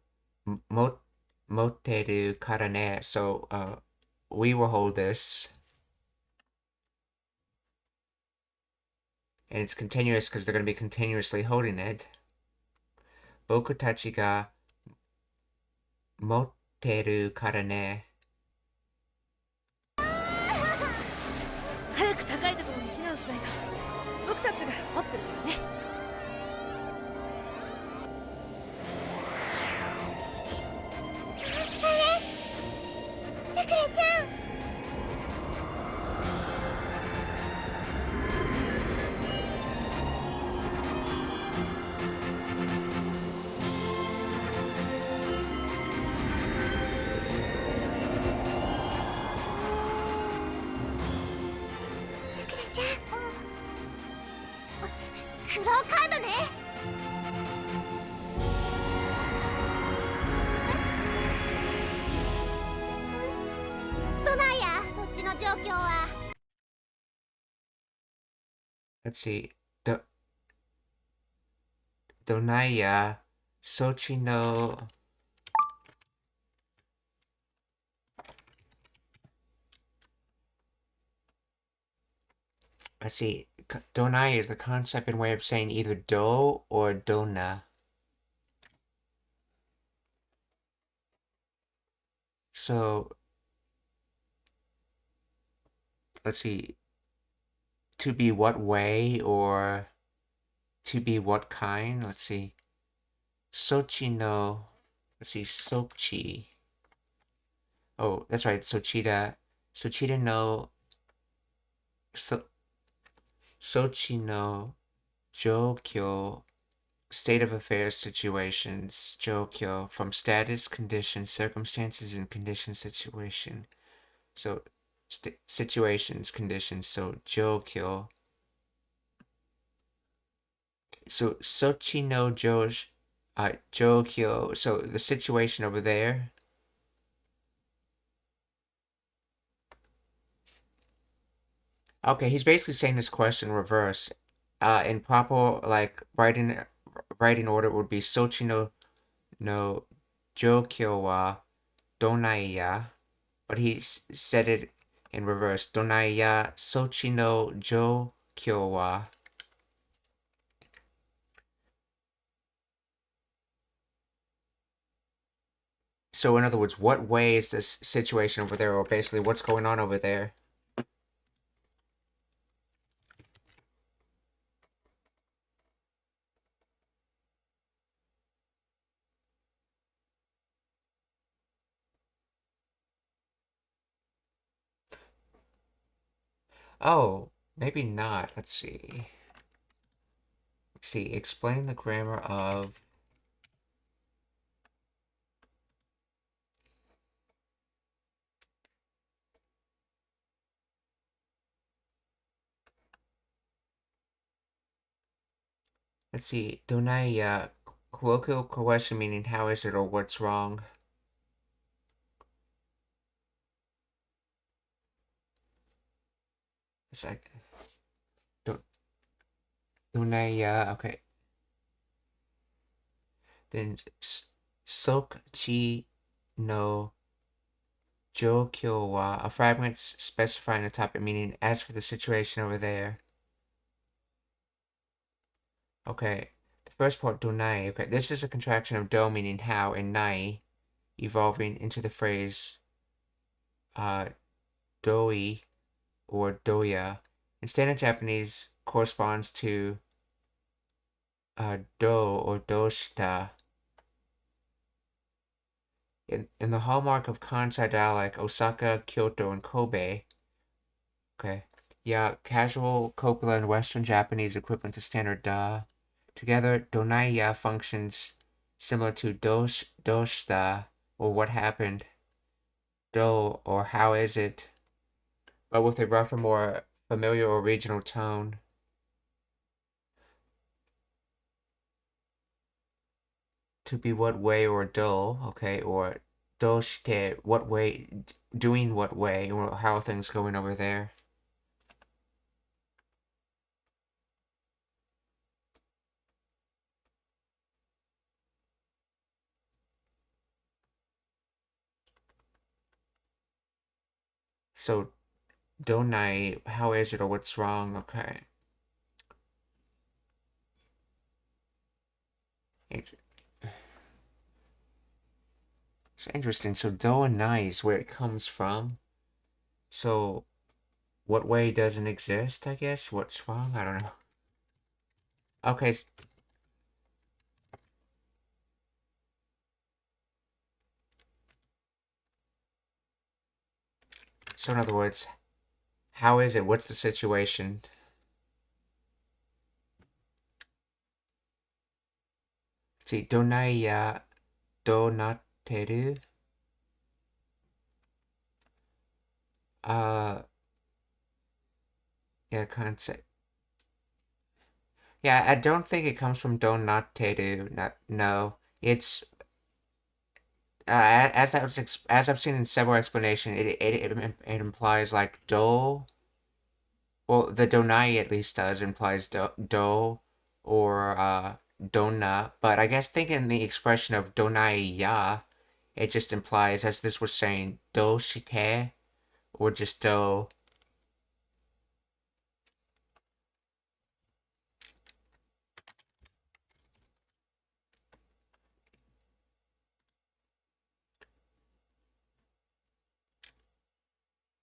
持ってるからね。So, we will hold this. And it's continuous because they're going to be continuously holding it. 僕たちが持ってるからね。早く高いところに避難しないと。僕たちが持ってるからね。さくらちゃん。さくらちゃん。クローカードね。どないやそっちの状況は。 Let's see. Donaya Sochi no. Let's see. Donai is the concept and way of saying either do or dona. So, let's see. To be what way or to be what kind? Let's see. Sochi no. Let's see. Sochi. Oh, that's right. Sochida. Sochida no. Sochi no Jokyo. State of affairs situations. Jokyo. From status, condition, circumstances, and condition situation. So, situations, conditions. So, Jokyo. So, Sochi no Jokyo. So, the situation over there. Okay, he's basically saying this question reverse. In proper, like, writing order would be Sochi no Jokyo wa donai ya. But he said it in reverse. Donai ya Sochi no Jokyo wa. So in other words, what way is this situation over there, or basically what's going on over there? Oh, maybe not. Let's see. Explain the grammar of. Let's see. Donai colloquial question meaning how is it or what's wrong. It's like Donai okay. Then Sokchi no Jokyo wa, a fragment specifying the topic meaning as for the situation over there. Okay, the first part, donai. Okay, this is a contraction of do meaning how and nai, evolving into the phrase doi or doya. In standard Japanese, corresponds to do or doshita. In the hallmark of Kansai dialect, Osaka, Kyoto, and Kobe. Okay. Yeah, casual copula and Western Japanese equivalent to standard da. Together, donaiya functions similar to doshita, or what happened, do, or how is it, but with a rougher, more familiar or regional tone. To be what way or do, okay, or doshite, what way, doing what way, or how are things going over there. So, donai, how is it or what's wrong, okay. It's interesting. So do and nai is where it comes from. So what way doesn't exist, I guess? What's wrong? I don't know. Okay. So in other words, how is it? What's the situation? See, donai ya do nateru. Yeah, concept. Yeah, I don't think it comes from donateru. No, it's as I've seen in several explanations, it implies like do. Well, the donai at least does implies do or dona, but I guess thinking the expression of donai ya, it just implies, as this was saying, do shite or just do.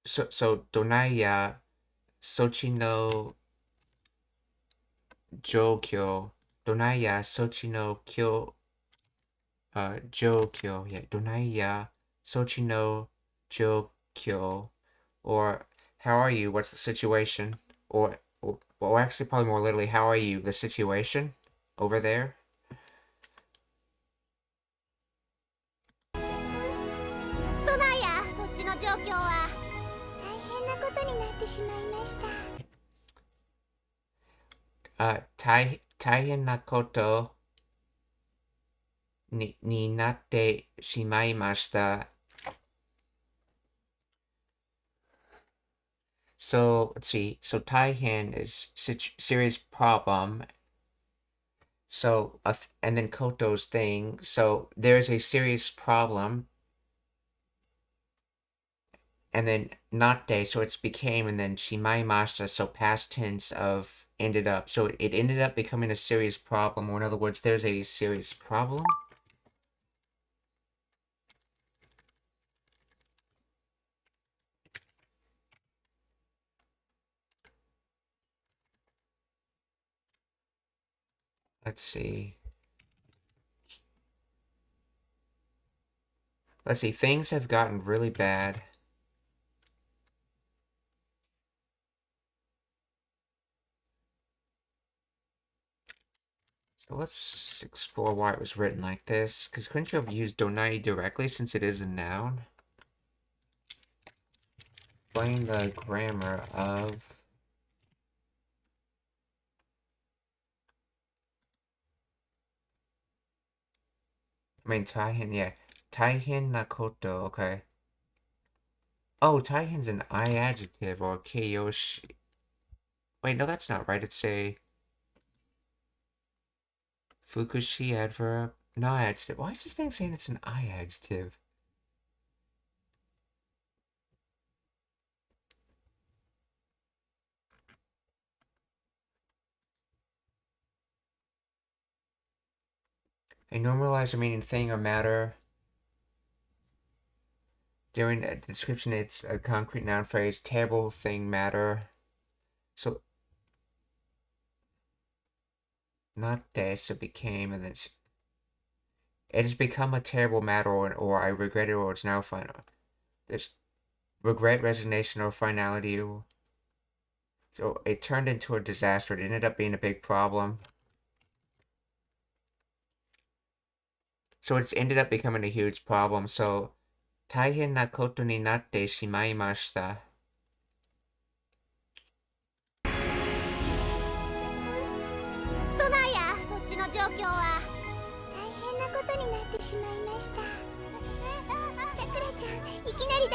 So donai ya sochi no jokyo, donai ya sochi no kyo, jokyo, yeah, donai ya sochi no jokyo, or how are you? What's the situation? Or actually, probably more literally, how are you? The situation over there. どないやそっちの状況は。大変なことになってしまいました。大変なことになってしまいました。So let's see. So taihen is serious problem. So and then koto's thing. So there's a serious problem. And then natte, so it's became, and then shimaimashita, so past tense of ended up. So it ended up becoming a serious problem, or in other words, there's a serious problem. Let's see. Let's see, things have gotten really bad. So let's explore why it was written like this, because couldn't you have used donai directly since it is a noun? Explain the grammar of... I mean, taihen, yeah. Taihen nakoto, okay. Oh, taihen's an I adjective, or keiyoshi. Wait, no, that's not right. It's a fukushi adverb. No adjective. Why is this thing saying it's an I adjective? A normalizer meaning thing or matter. During the description, it's a concrete noun phrase. Terrible thing, matter. So, not this, it became, and then it has become a terrible matter, or I regret it, or it's now final. This regret, resignation, or finality. So it turned into a disaster. It ended up being a big problem. So it's ended up becoming a huge problem. So, 大変なことになってしまいました。どないやそっちの状況は。大変なことになってしまいました。さくらちゃん、いきなり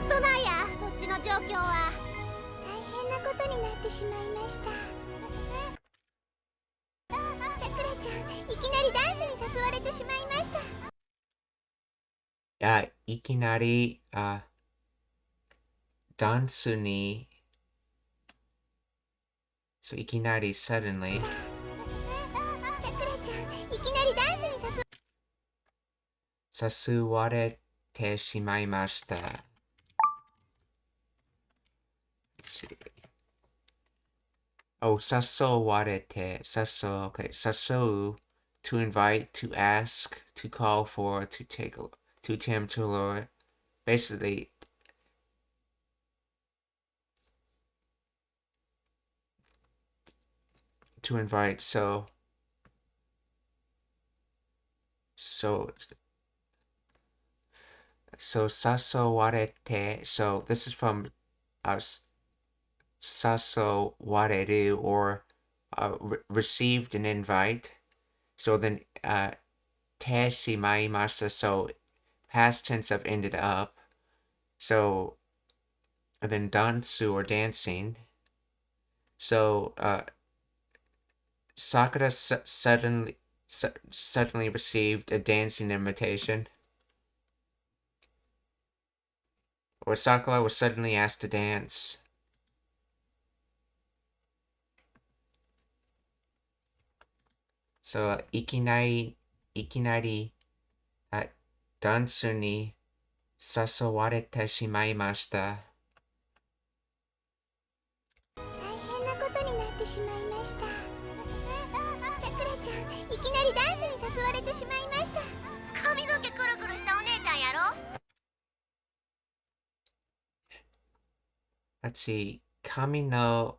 どないやそっちの状況は。大変なことになってしまいました。さくらちゃん、いきなりダンスに誘われてしまいました。いきなり、ダンスに、So いきなり suddenly さくらちゃん、いきなりダンスに誘われてしまいました。Let's see. Oh, 誘われて、okay, 誘う, to invite, to ask, to call for, to take, to attempt to lure. Basically, to invite, so 誘われて, so this is from us. sasowareru or received an invite. So then te shimaimashita, so past tense of ended up. So and then dansu or dancing. So Sakura suddenly received a dancing invitation. Or Sakura was suddenly asked to dance. So, いきなり、ダンスに誘われてしまいました。大変なことになってしまいました。さくらちゃん、いきなりダンスに誘われてしまいました。髪の毛くるくるしたお姉ちゃんやろ。Let's see. 髪の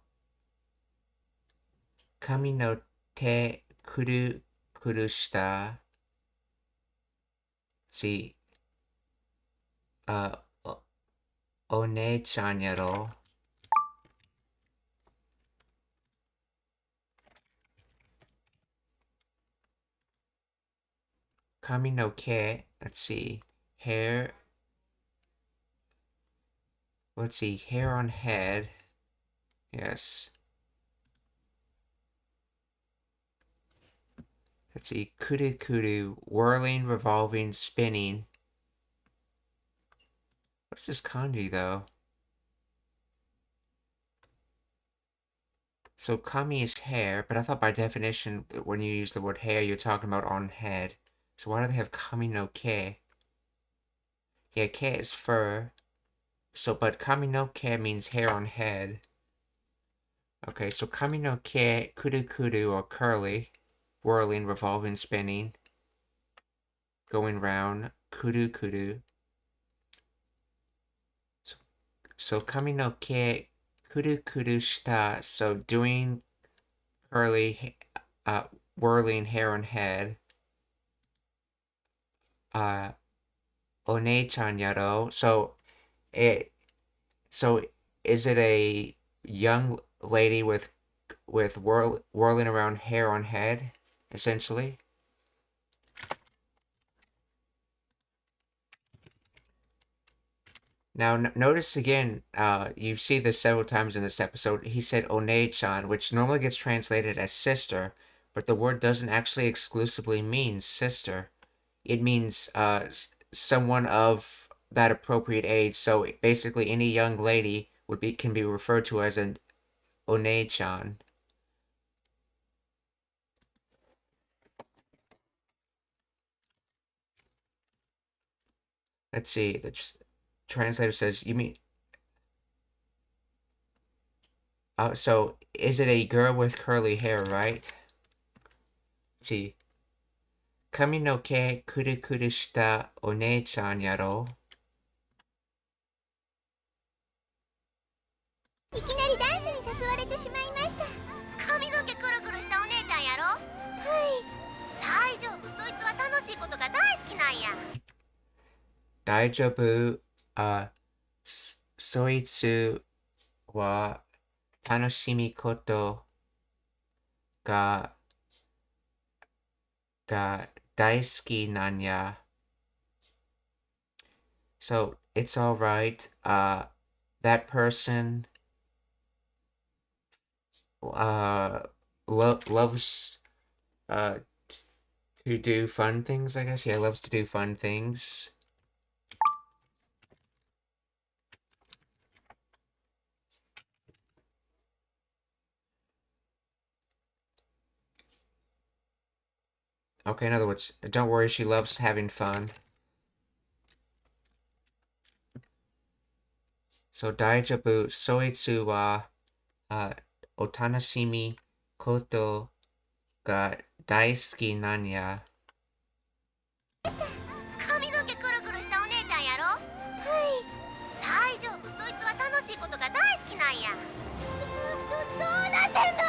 手くるくるした。See. お姉ちゃんやろ。髪の毛。Let's see. Hair. Let's see. Hair on head. Yes. Let's see. Kuru kuru. Whirling, revolving, spinning. What is this kanji though? So kami is hair, but I thought by definition when you use the word hair you're talking about on head. So why do they have kami no ke? Yeah, ke is fur. So but kami no ke means hair on head. Okay, so kami no ke, kuru kuru or curly, whirling, revolving, spinning, going round, kuru kuru. So kami no ke kuru kuru shita, so doing curly, whirling hair on head. One-chan yaro. So is it a young lady with whirling around hair on head, essentially? Now, notice again, you see this several times in this episode, he said One-chan, which normally gets translated as sister, but the word doesn't actually exclusively mean sister. It means someone of that appropriate age, so basically any young lady can be referred to as an One-chan. Let's see, the translator says, you mean... so, is it a girl with curly hair, right? Let's see. Kami no ke kuru kuru shita one-chan yaro? いきなりダンスに誘われてしまいました。髪の毛くるくるしたお姉ちゃんやろ。はい。大丈夫、そいつは楽しいことが大好きなんや。大丈夫、そいつは楽しみことが大好きなんや。So, it's alright. That person loves to do fun things, I guess. Yeah, loves to do fun things. Okay, in other words, don't worry, she loves having fun. So, 大丈夫、そいつは、お楽しみことが大好きなんや。髪の毛くるくるしたお姉ちゃんやろ。はい。大丈夫、そいつは楽しいことが大好きなんや。どうなってんの？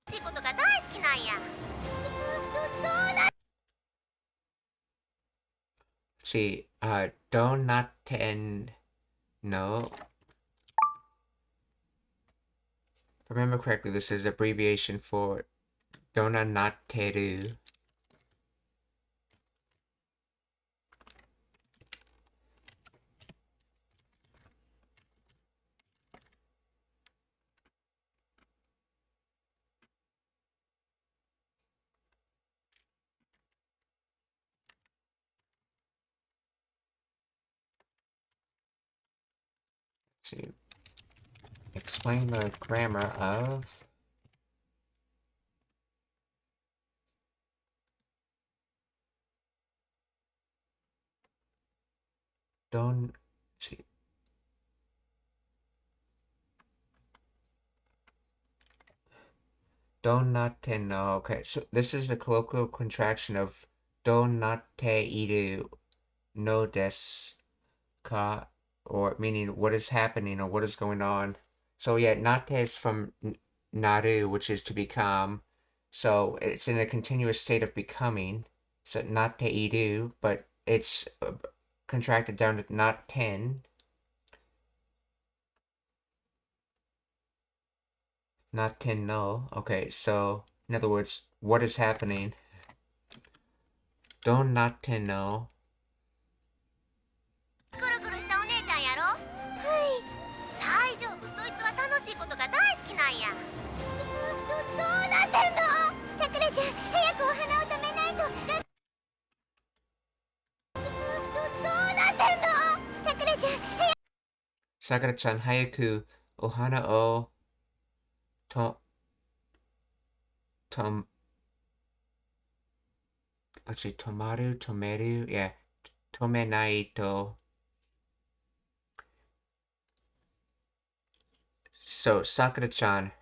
楽しいことが大好きなんや。どうなSee, don't not ten. no. If I remember correctly, this is abbreviation for Dona Nateru. To explain the grammar of Don. Donate no. Okay, so this is the colloquial contraction of Donate iru no desu ka, or meaning what is happening or what is going on. So yeah, nate is from naru, which is to become. So it's in a continuous state of becoming. So nate iru, but it's contracted down to not 10. Not 10 no. Okay, so in other words, what is happening? Don't not 10 no. くるくるしたお姉ちゃんやろ。はい。大丈夫、そいつは楽しいことが大好きなんや。どうなってんの？さくらちゃん、早くお花を止めないと。どうなってんの？さくらちゃん、Sakura-chan hayaku ohana o let's see, tomeru, yeah, tomenai to. So Sakura-chan,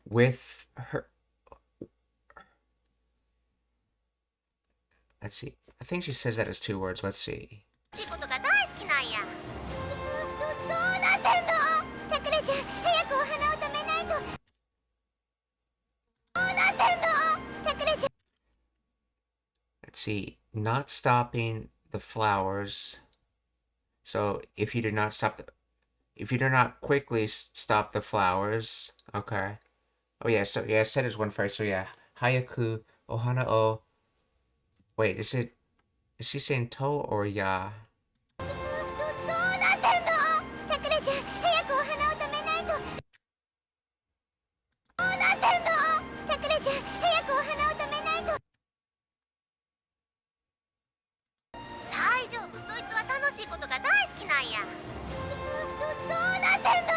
with her, let's see, I think she says that as 2 words, let's see. いいことが大好きなんや。どうなってんの？さくらちゃん、早くお花を止めないと。どうなってんの？さくらちゃん。Let's see, not stopping the flowers. So if you do not quickly stop the flowers, okay. Oh yeah, so yeah, said is one phrase. So yeah, hayaku ohana o. Wait, is she saying to or ya? どうなってんの？さくらちゃん、早くお花を止めないと。どうなってんの？さくらちゃん、早くお花を止めないと。大丈夫、そいつは楽しいことが大好きなんや。どうなってんの？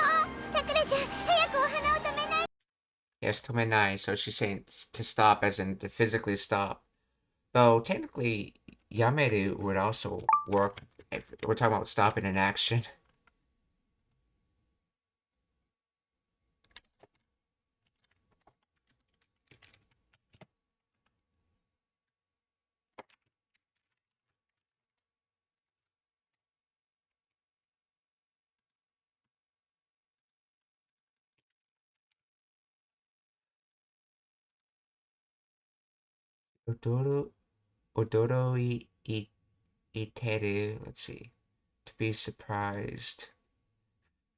さくらちゃん、早くお花を止めない。 Yes, tomenai. So she's saying to stop, as in to physically stop. Though technically, yameru would also work. If we're talking about stopping an action. Odoro iteru. Let's see. To be surprised.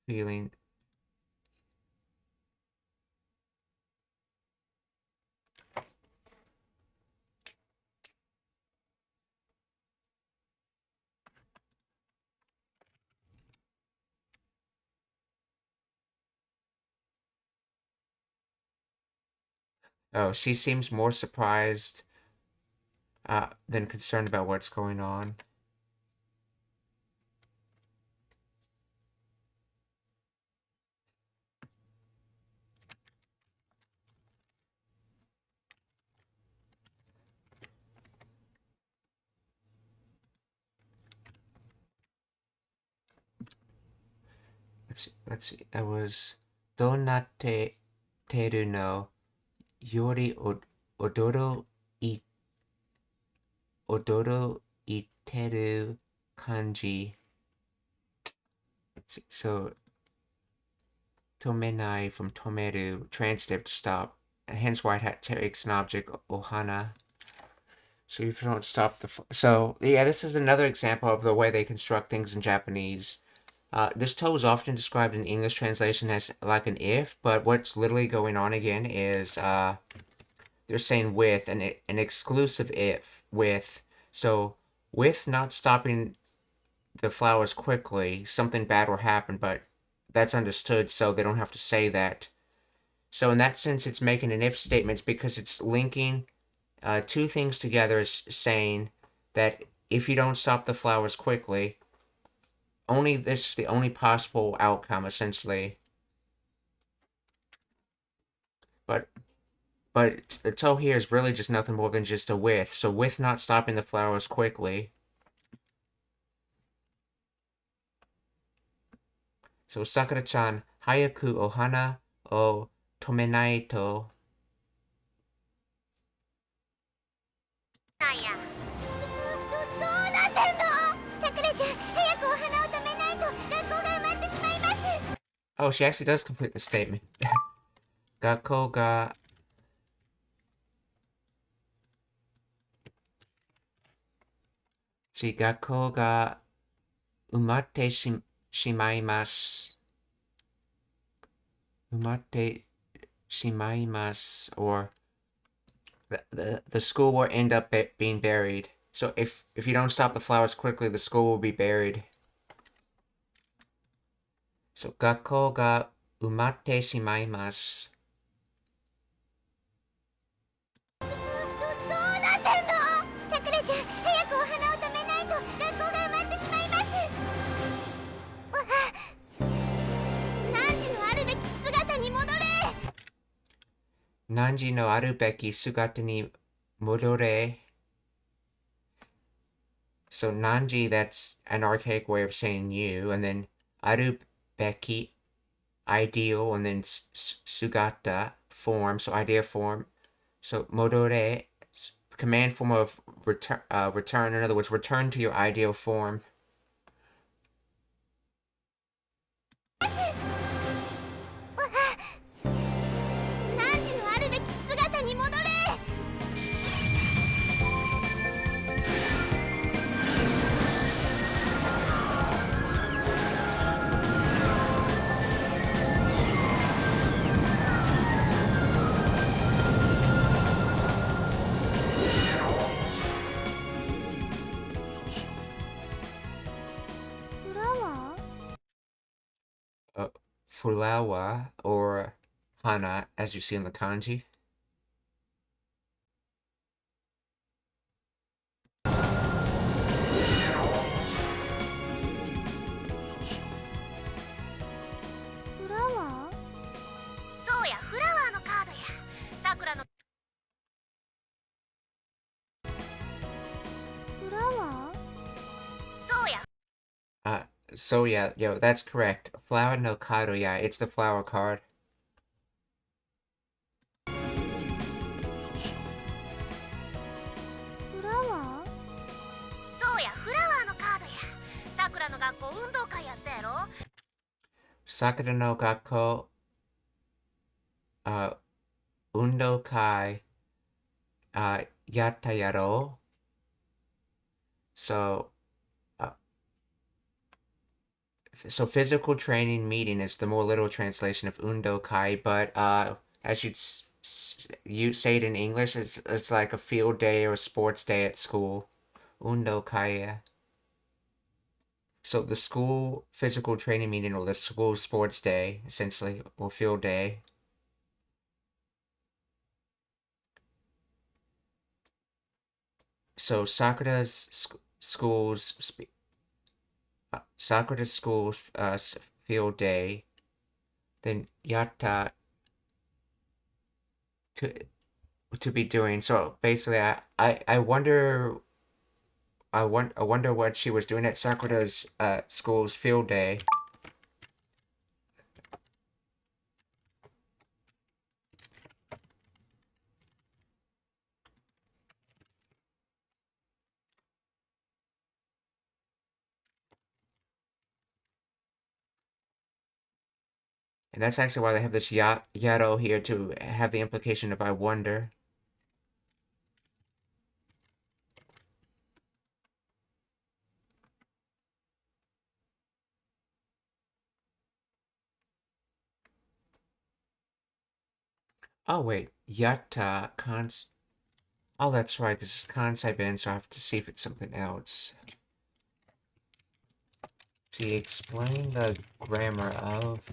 Feeling. Oh, she seems more surprised than concerned about what's going on. Let's see. That was Donate teru no yori odoro iteru kanji. Let's see. So tomenai from tomeru, transitive to stop, and hence why it takes an object ohana. So if you don't stop the... So, yeah, this is another example of the way they construct things in Japanese. This toe is often described in English translation as like an if, but what's literally going on again is they're saying with, an exclusive if, with. So, with not stopping the flowers quickly, something bad will happen, but that's understood, so they don't have to say that. So in that sense, it's making an if statement because it's linking two things together, is saying that if you don't stop the flowers quickly, only this is the only possible outcome, essentially. But the toe here is really just nothing more than just a with. So with not stopping the flowers quickly. So Sakura-chan, hayaku ohana o tomenai to. なんやどうなってんの？さくらちゃん、早くお花を止めないと学校が埋まってしまいます。 Oh, she actually does complete the statement. 学校が埋まってしまいます。埋まってしまいます。Or the school will end up being buried. So if you don't stop the flowers quickly, the school will be buried. So 学校が埋まってしまいます。どうなってんの？さくらちゃん、早くお花を止めないと学校が埋まってしまいます。汝のあるべき姿に戻れ。汝のあるべき姿に戻れ. So Nanji, that's an archaic way of saying you, and then arubeki, ideal, and then sugata, form, so idea form. So modore, command form of return, in other words, return to your ideal form. 汝のあるべき姿に戻れ。フラワー？ Flower, or hana, as you see in the kanji. フラワー？そうや、フラワーのカードや。さくらのフラワー？そうや。 So yeah, yo, that's correct. Flower no kado, yeah, it's the flower card. フラワー？そうや、フラワーのカードや。さくらの学校運動会やったやろ。 Sakura no Gakko, Undo Kai, Yatta Yaro. So physical training meeting is the more literal translation of Undo Kai, but as you say it in English, it's like a field day or a sports day at school. Undo Kai. So the school physical training meeting, or the school sports day, essentially, or field day. So Sakura's school's field day, then yatta to be doing. So basically, I wonder what she was doing at Sakura's school's field day. And that's actually why they have this yaro here, to have the implication of I wonder. Oh wait, yatta Oh, that's right. This is kansai ben, so I have to see if it's something else. See, explain the grammar of.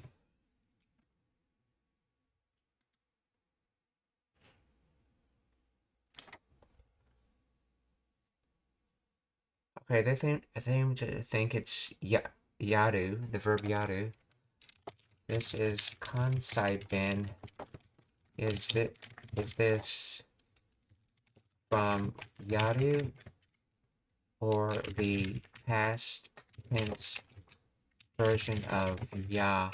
Okay, I think it's yaru, the verb yaru. This is kansai ben. Is this from yaru or the past tense version of ya?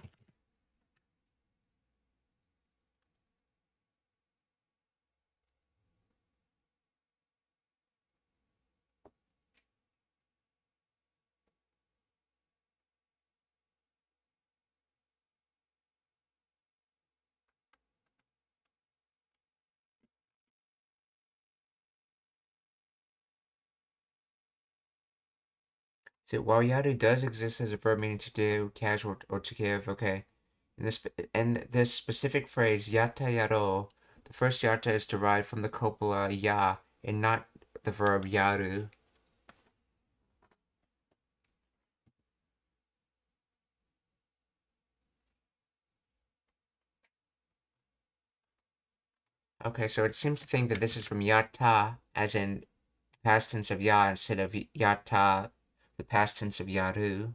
So while yaru does exist as a verb meaning to do, casual, or to give, okay. In this specific phrase, yatta yaro, the first yatta is derived from the copula ya and not the verb yaru. Okay, so it seems to think that this is from yatta, as in past tense of ya, instead of yatta, the past tense of yaru.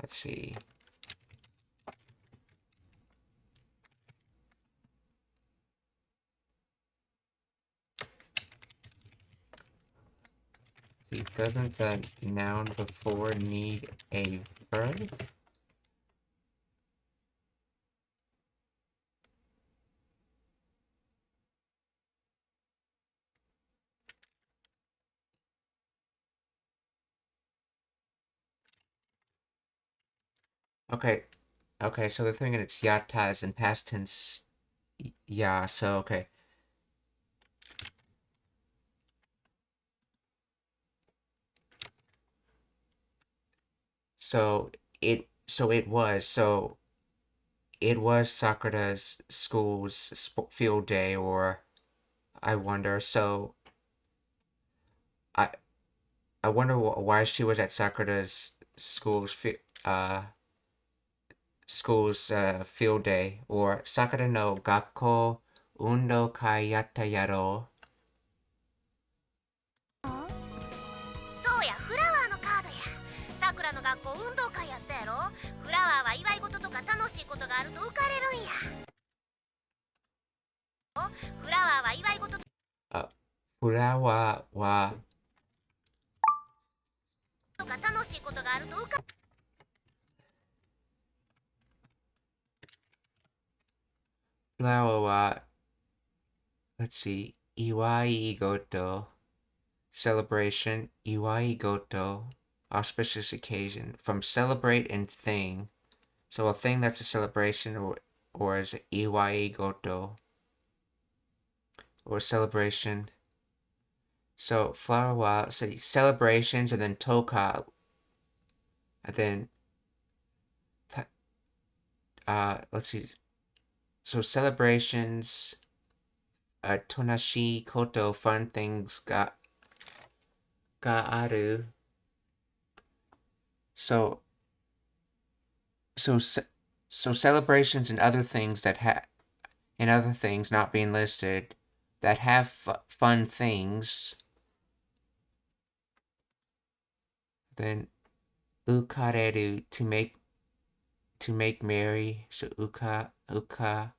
Let's see. Doesn't the noun before need a verb? Okay, so the thing is it's yatta is in past tense ya, so okay. So it was Sakura's school's field day, or I wonder. So I I wonder why she was at Sakura's school's field day, or Sakura no gakko undo kai yatta yaro. そうや、フラワーのカードや。さくらの学校運動会やったやろ。フラワーは祝い事とか楽しいことがあると浮かれるんや。フラワーは祝い事フラワーはとか楽しいことがあると浮かフラワーは let's see 祝い事 celebration 祝い事 auspicious occasion from celebrate and thing. So a thing that's a celebration or is iwai goto or celebration. So flower wa so celebrations and then toka and then let's see. So celebrations tonashi koto fun things ga aru. So celebrations and other things not being listed that have fun things, then ukareru to make merry, so ukarerunya.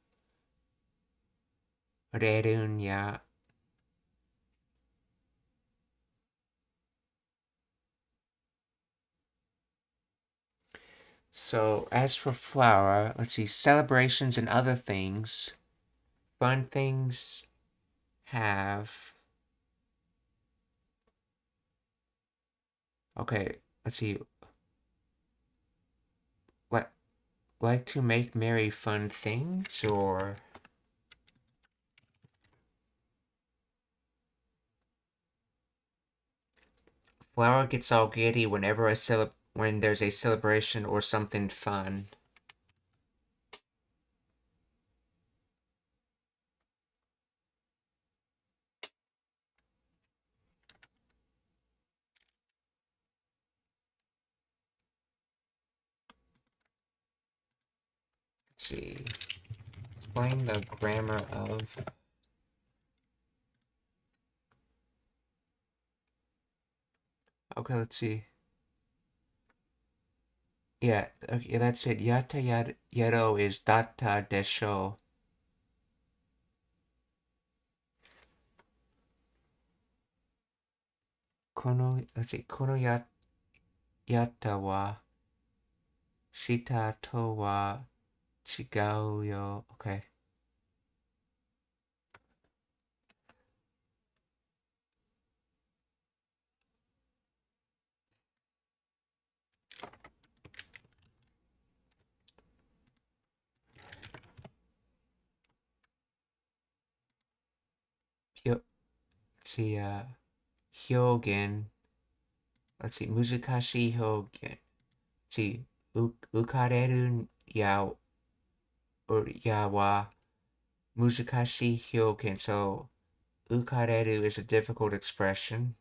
So as for flower, let's see, celebrations and other things, fun things have. Okay, let's see. Like to make merry fun things, or flower gets all giddy whenever when there's a celebration or something fun. Let's see. Explain the grammar of. Okay, let's see. Yeah, okay, that's it. Yata yaro is data desho. Let's see. Kono yata wa shita to wa chigau yo. Okay. Let's see. Hyogen. Let's see. Muzikashi hyogen. Let's see. Ukareru ya wa muzikashi hyogen. So, ukareru is a difficult expression.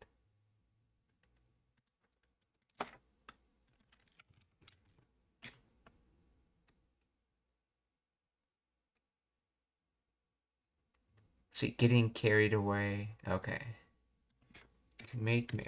See, getting carried away. Okay. To make me.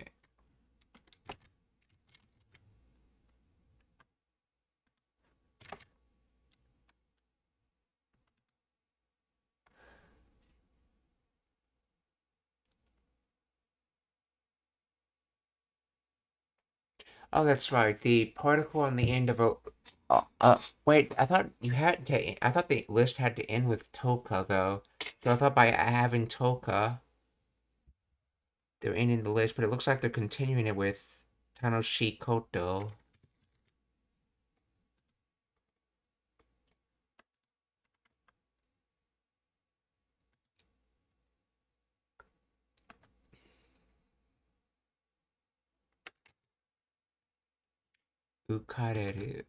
Oh, that's right. The particle on the end of a. Wait. I thought you had to. I thought the list had to end with toka though. So I thought by having toka, they're ending the list. But it looks like they're continuing it with Tanoshi Koto. Ukareru.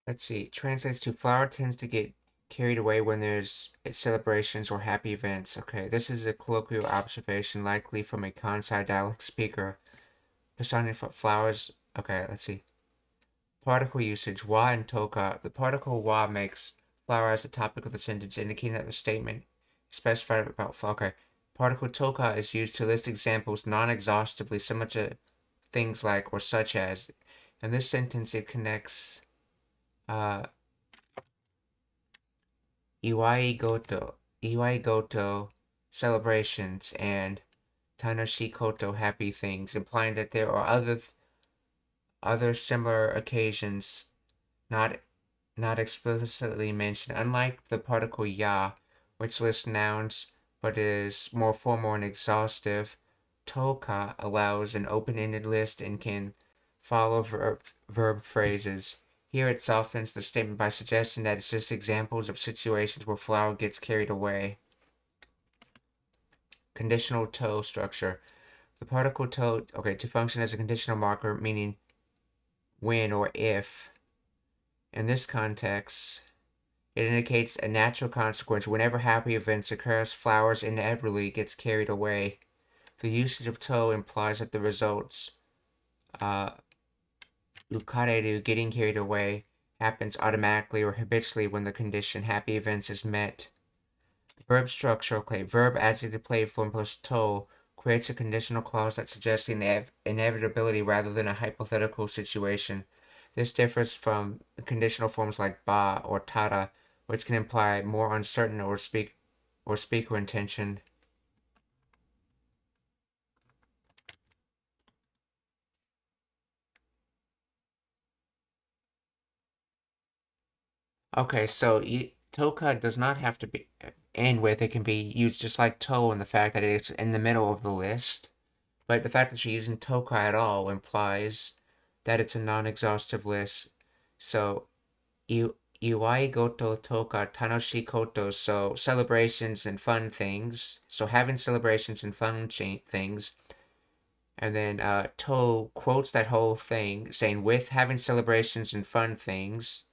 Let's see. Translates to flower tends to get carried away when there's celebrations or happy events. Okay, this is a colloquial observation likely from a Kansai dialect speaker. Personifying for flowers. Okay, let's see. Particle usage. Wa and toka. The particle wa makes flower as the topic of the sentence, indicating that the statement is specified about flower. Okay. Particle toka is used to list examples non-exhaustively, similar to things like or such as. In this sentence, it connects Iwai Goto celebrations and Tanoshi Koto happy things, implying that there are other similar occasions not explicitly mentioned. Unlike the particle ya, which lists nouns but is more formal and exhaustive, toka allows an open-ended list and can follow verb phrases. Here it softens the statement by suggesting that it's just examples of situations where flower gets carried away. Conditional to structure. The particle to, to function as a conditional marker, meaning when or if. In this context, it indicates a natural consequence. Whenever happy events occur, flowers inevitably gets carried away. The usage of to implies that the results, ukareru, getting carried away, happens automatically or habitually when the condition happy events is met. Verb structure. Okay, verb, adjective, play form plus to creates a conditional clause that suggests the inevitability rather than a hypothetical situation. This differs from conditional forms like ba or tara, which can imply more uncertain or speaker intention. Okay, so toka does not have to be end with. It can be used just like to in the fact that it's in the middle of the list. But the fact that you're using toka at all implies that it's a non-exhaustive list. So, iwai goto toka tanoshi koto. So, celebrations and fun things. So, having celebrations and fun things. And then To quotes that whole thing, saying with having celebrations and fun things.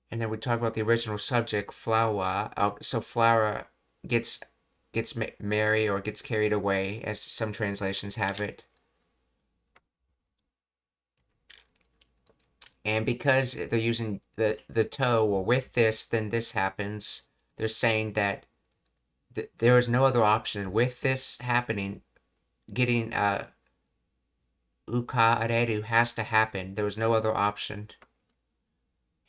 And then we talk about the original subject, flower. So flower gets married or gets carried away, as some translations have it. And because they're using the to or with this, then this happens. They're saying that there is no other option. With this happening, getting ukareru has to happen. There was no other option.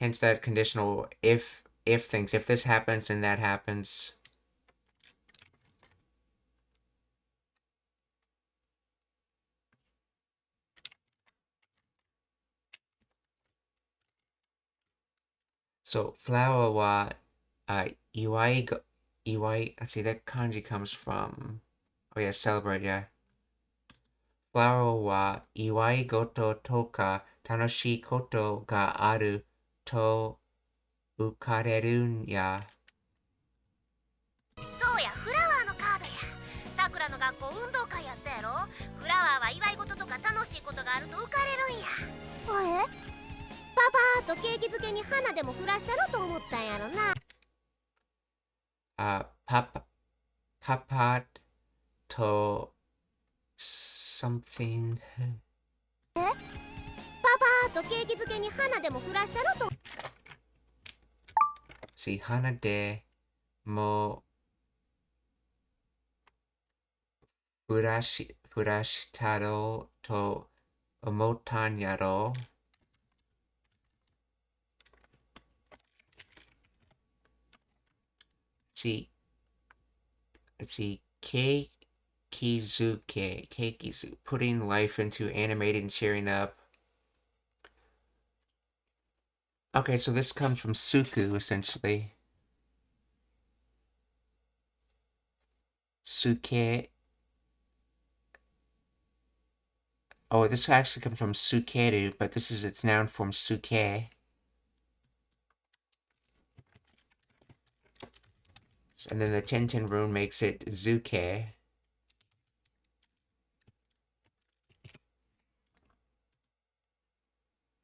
Hence that conditional if things. If this happens, then that happens. So flower wa iwai, let's see, that kanji comes from, oh yeah, celebrate, yeah. Flower wa iwai goto toka tanoshii koto ga aru to ukareru ya. そうや、フラワーのカードや。さくらの学校運動会やったやろ。フラワーは祝い事とか楽しいことがあると浮かれるんや。パパーとケーキ漬けに花でも降らしたろと思ったんやろな。Papa to something. パパーとケーキ漬けに花でも降らしたろと。See, hana de mo furashitaro to omotan yaro. Let's see, Keikizu, putting life into animated and cheering up. Okay, so this comes from Suku, essentially. Suke. Oh, this actually comes from Sukeru, but this is its noun form, Suke. And then the Tenten rune makes it Zuke.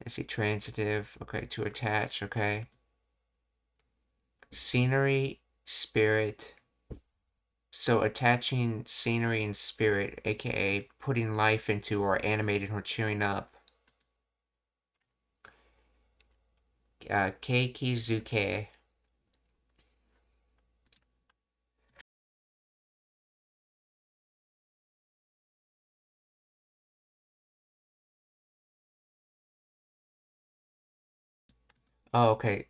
I see transitive. Okay, to attach. Okay. Scenery, spirit. So attaching scenery and spirit, aka putting life into or animating or cheering up. Keikizuke. Oh, okay.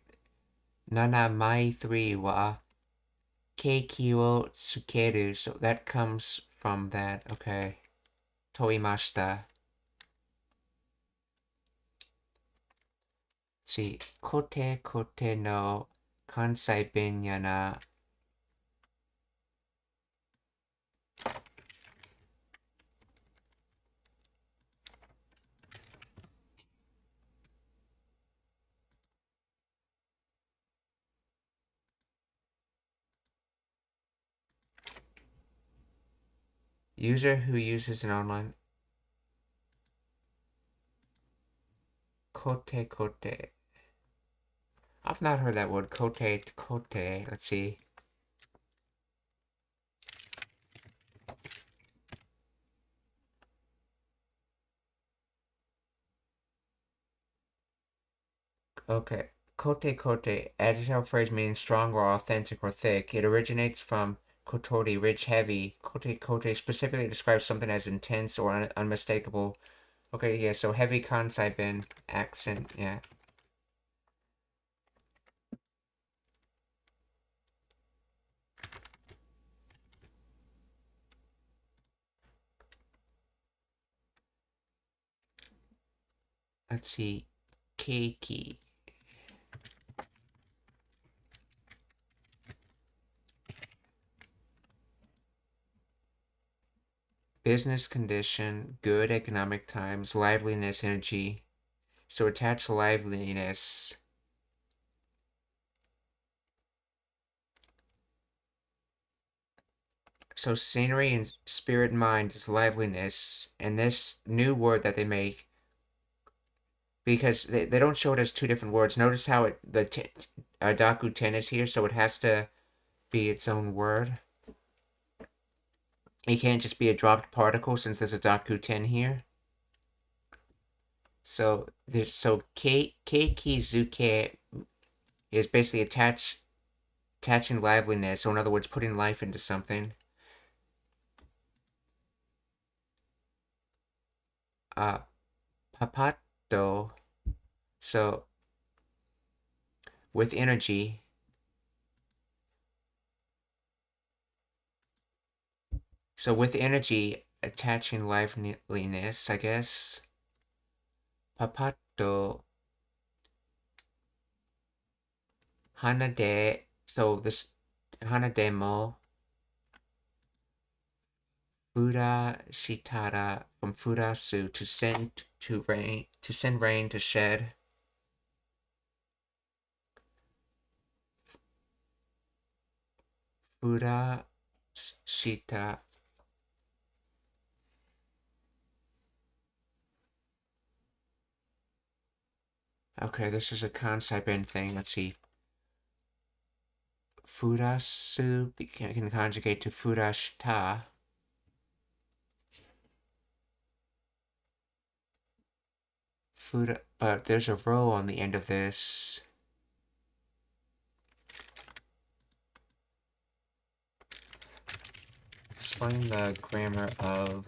Nana mai 3 wa keiki wo tsukeru. So that comes from that. Okay. Toimashita. Let's see. Kote kote no kansai ben yana. User who uses an online. Kote kote. I've not heard that word. Kote kote. Let's see. Okay. Kote kote. Adjective phrase meaning strong or authentic or thick. It originates from kotori, rich, heavy. Kote kote specifically describes something as intense or unmistakable. Okay, yeah, so heavy kansai ben accent, yeah. Let's see. Keiki. business condition, good economic times, liveliness, energy. So attach liveliness. So scenery and spirit and mind is liveliness. And this new word that they make, because they don't show it as two different words. Notice how Daku 10 is here, so it has to be its own word. It can't just be a dropped particle since there's a Daku 10 here. So Keikizuke is basically attaching liveliness, or in other words, putting life into something. Papato, so with energy. So with energy, attaching liveliness, I guess. Papato. Hanade, so this Hanademo. Fuda Shitara from Fudasu to send rain to shed. Fuda Shita. Okay, this is a Kansai-ben thing. Let's see. Fudasu can conjugate to Fudashita. But there's a row on the end of this. Explain the grammar of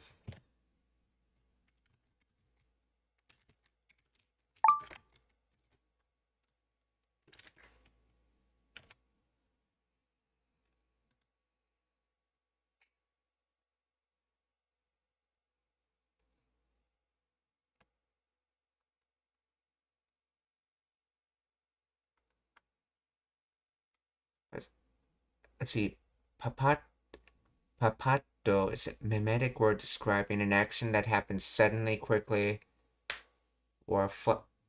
let's see. Papato is a mimetic word describing an action that happens suddenly, quickly, or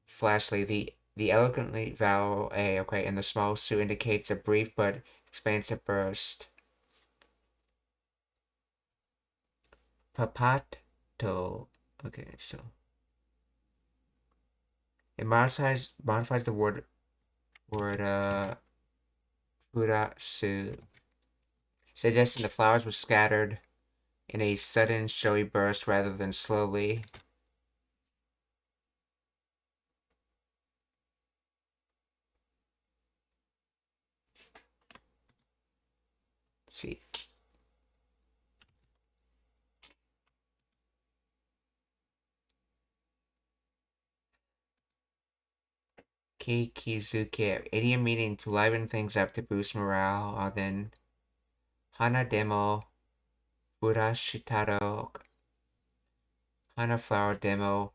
flashly. The elegantly vowel a, okay, and the small su indicates a brief but expansive burst. Papato. Okay, so it modifies the word furasu, suggesting the flowers were scattered in a sudden, showy burst rather than slowly. Let's see. Keikizuke, idiom meaning to liven things up to boost morale, then Hana demo, Furashitaro, Hana flower demo,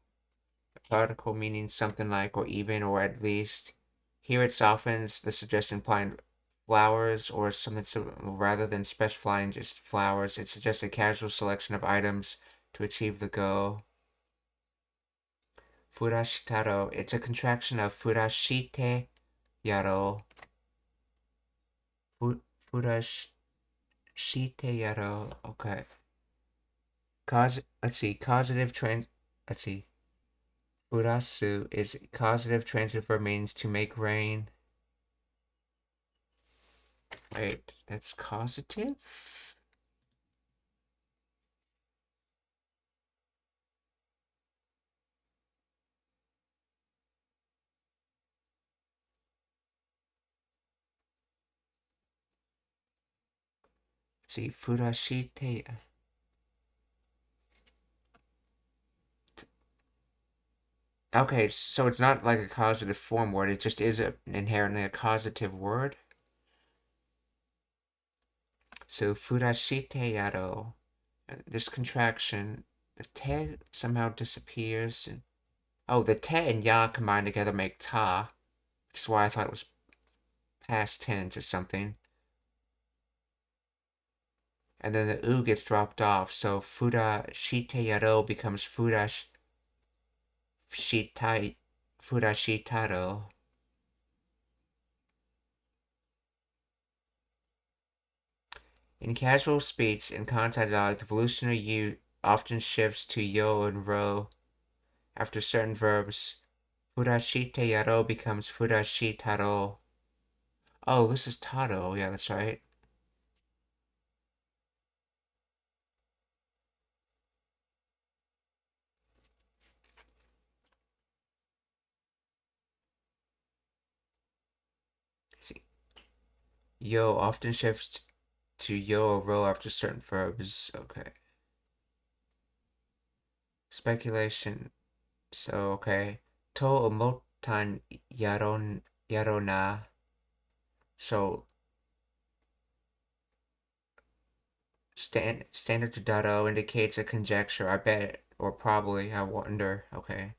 particle meaning something like or even or at least. Here it softens the suggestion implying flowers or something rather than specifying just flowers. It suggests a casual selection of items to achieve the goal. Furashitaro, it's a contraction of Furashite Yaro. Furashite Yaro, okay. Furasu is causative transitive verb means to make rain. Wait, that's causative? See, Furashite. Okay, so it's not like a causative form word, it just is inherently a causative word. So, Furashite Yaro. This contraction, the te somehow disappears. Oh, the te and ya combined together make ta, which is why I thought it was past tense or something. and then the U gets dropped off, so Fuda Shite Yaro becomes Fuda Shitaro. In casual speech and contact dialogue, the evolutionary U often shifts to yo and ro after certain verbs. Furashite yaro becomes furashitaro. Oh, this is taro. Yeah, that's right. See, yo often shifts to yo or ro after certain verbs. Okay. Speculation. So, okay. To omotan yarona. So, standard to dado indicates a conjecture. I bet, or probably. I wonder. Okay.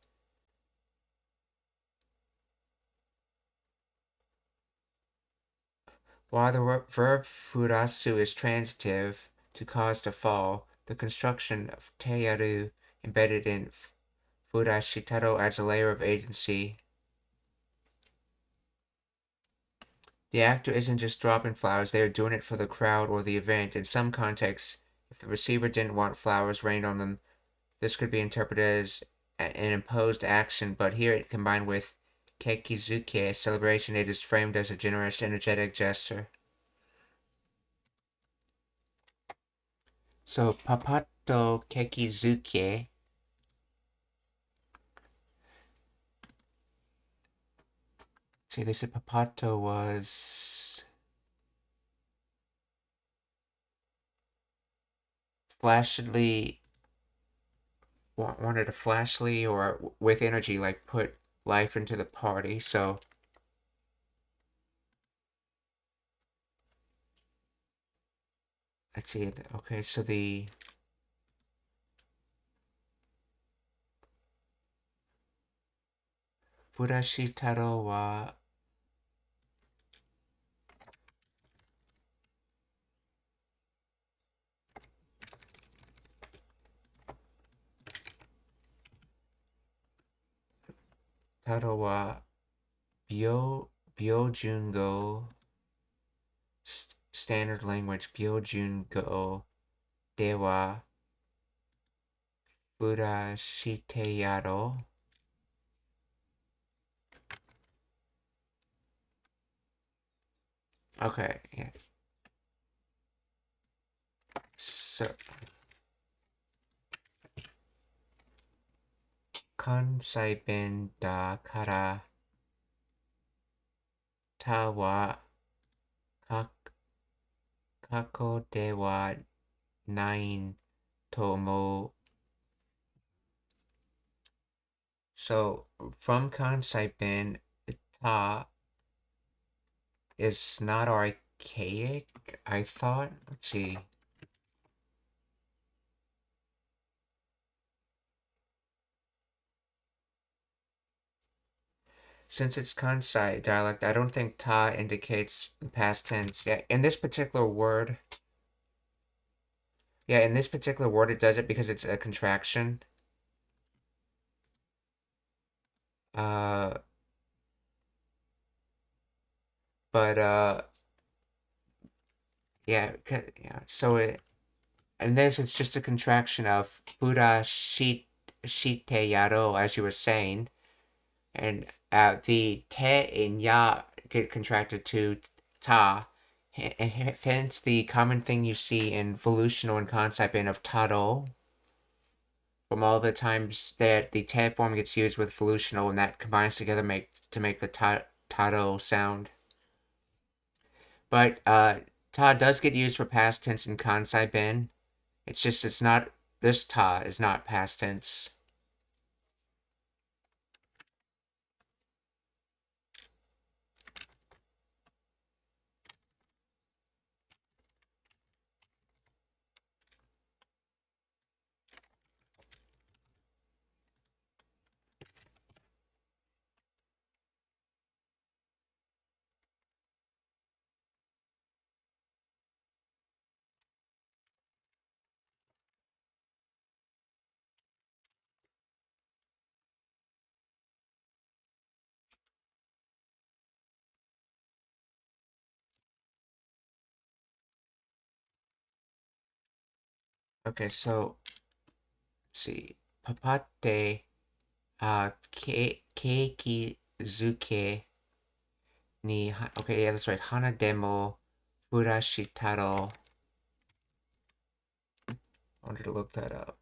While the verb furasu is transitive, to cause to fall, the construction of teyaru embedded in furashitaro adds a layer of agency. The actor isn't just dropping flowers, they are doing it for the crowd or the event. In some contexts, if the receiver didn't want flowers rained on them, this could be interpreted as an imposed action, but here it combined with kekizuke, a celebration, it is framed as a generous, energetic gesture. So, papato kekizuke. See, they said papato was flashily, wanted to flashly or with energy, like put life into the party. So, let's see. Okay, so the Furashitaro wa Taro wa Byojungo standard language Byojungo dewa Furashiteyaro. Okay, yeah. So, Kansai ben da kara ta wa kako de wa nine tomo. So, from Kansai ben, ta is not archaic, I thought. Let's see. Since it's Kansai dialect, I don't think ta indicates the past tense. Yeah, in this particular word, it does it because it's a contraction. Uh, but yeah, so and this it's just a contraction of Fura shite yaro, as you were saying, and the te and ya get contracted to ta, and hence the common thing you see in volutional and concept in of taro. From all the times that the te form gets used with volutional, and that combines together to make the taro sound. But ta does get used for past tense in kansai ben. It's just it's not, this ta is not past tense. Okay, so let's see. Papate, keiki zuke ni. Okay, yeah, that's right. Hana demo furashitaro. I wanted to look that up.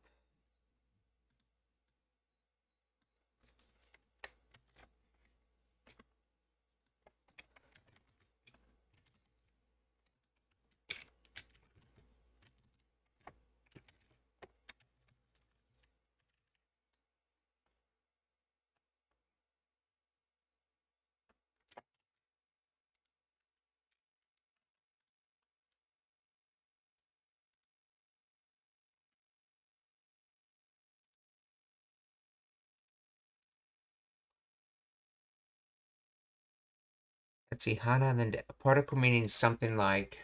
Let's see, Hana, and then particle meaning something like,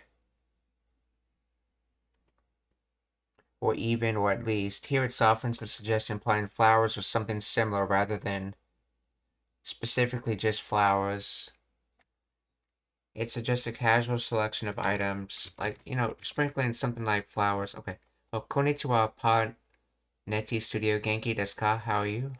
or even, or at least. Here it softens the suggestion implying flowers or something similar rather than specifically just flowers. It suggests a casual selection of items, like, sprinkling something like flowers. Okay. Well, konnichiwa, pod neti studio genki desu ka? How are you?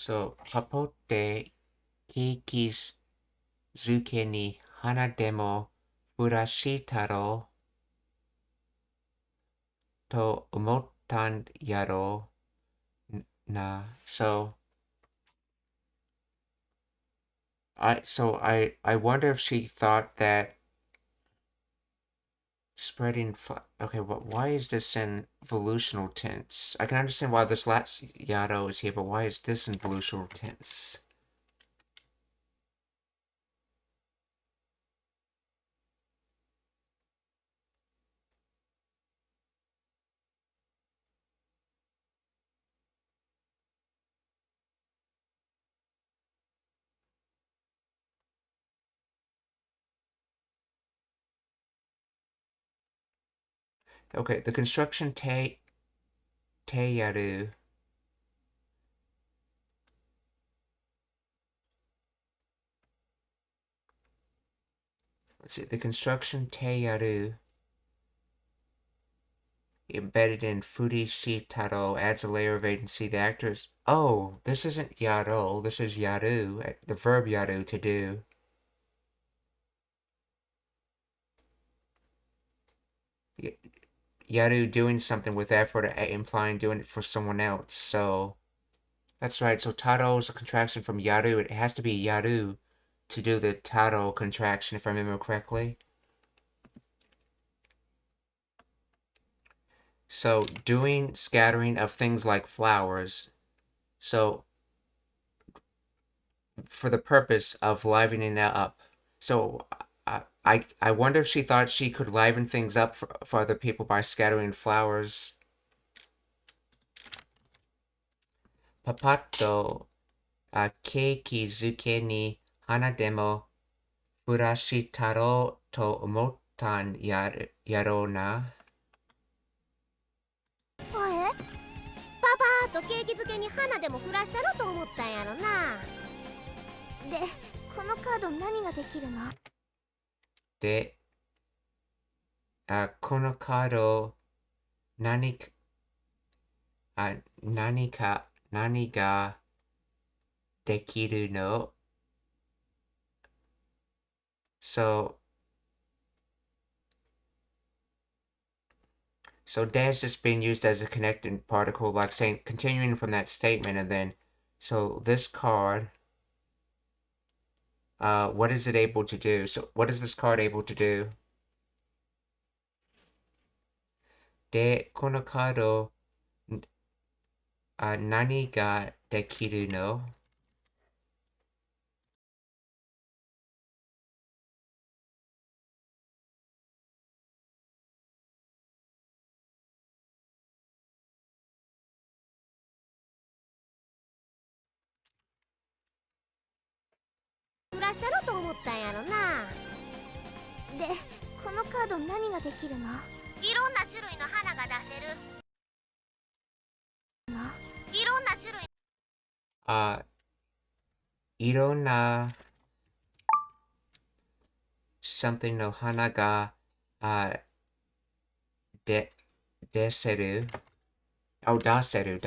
So, papote keiki zuke ni hana demo furashitaro to umottan yaro na. So I wonder if she thought that spreading. Okay, but why is this in volutional tense? I can understand why this last yaro is here, but why is this in volutional tense? Okay, the construction te yaru. Let's see, the construction te yaru embedded in Furishitaro adds a layer of agency. The actors. Oh, this isn't yaro. This is yaru. The verb yaru, to do. Yaru doing something with effort, implying doing it for someone else. So that's right. So taro is a contraction from yaru. It has to be yaru to do the taro contraction, if I remember correctly. So doing scattering of things like flowers. So for the purpose of livening that up. So I wonder if she thought she could liven things up for other people by scattering flowers. Papato keiki zuke ni hana demo furashitaro to umottan yaro na. おえパパーとケーキ漬けに花でも降らしたろと思ったんやろな。で、このカード何ができるの？で、このカード何ができるの？ So de is just being used as a connecting particle, like saying, continuing from that statement, and then, so this card, what is it able to do? So what is this card able to do? で、このカード、何ができるの？降らしたろと思ったんやろな。で、このカード何ができるの？いろんな種類の花が出せる。いろんな種類。いろんな something の花が、で、出せる。出せる。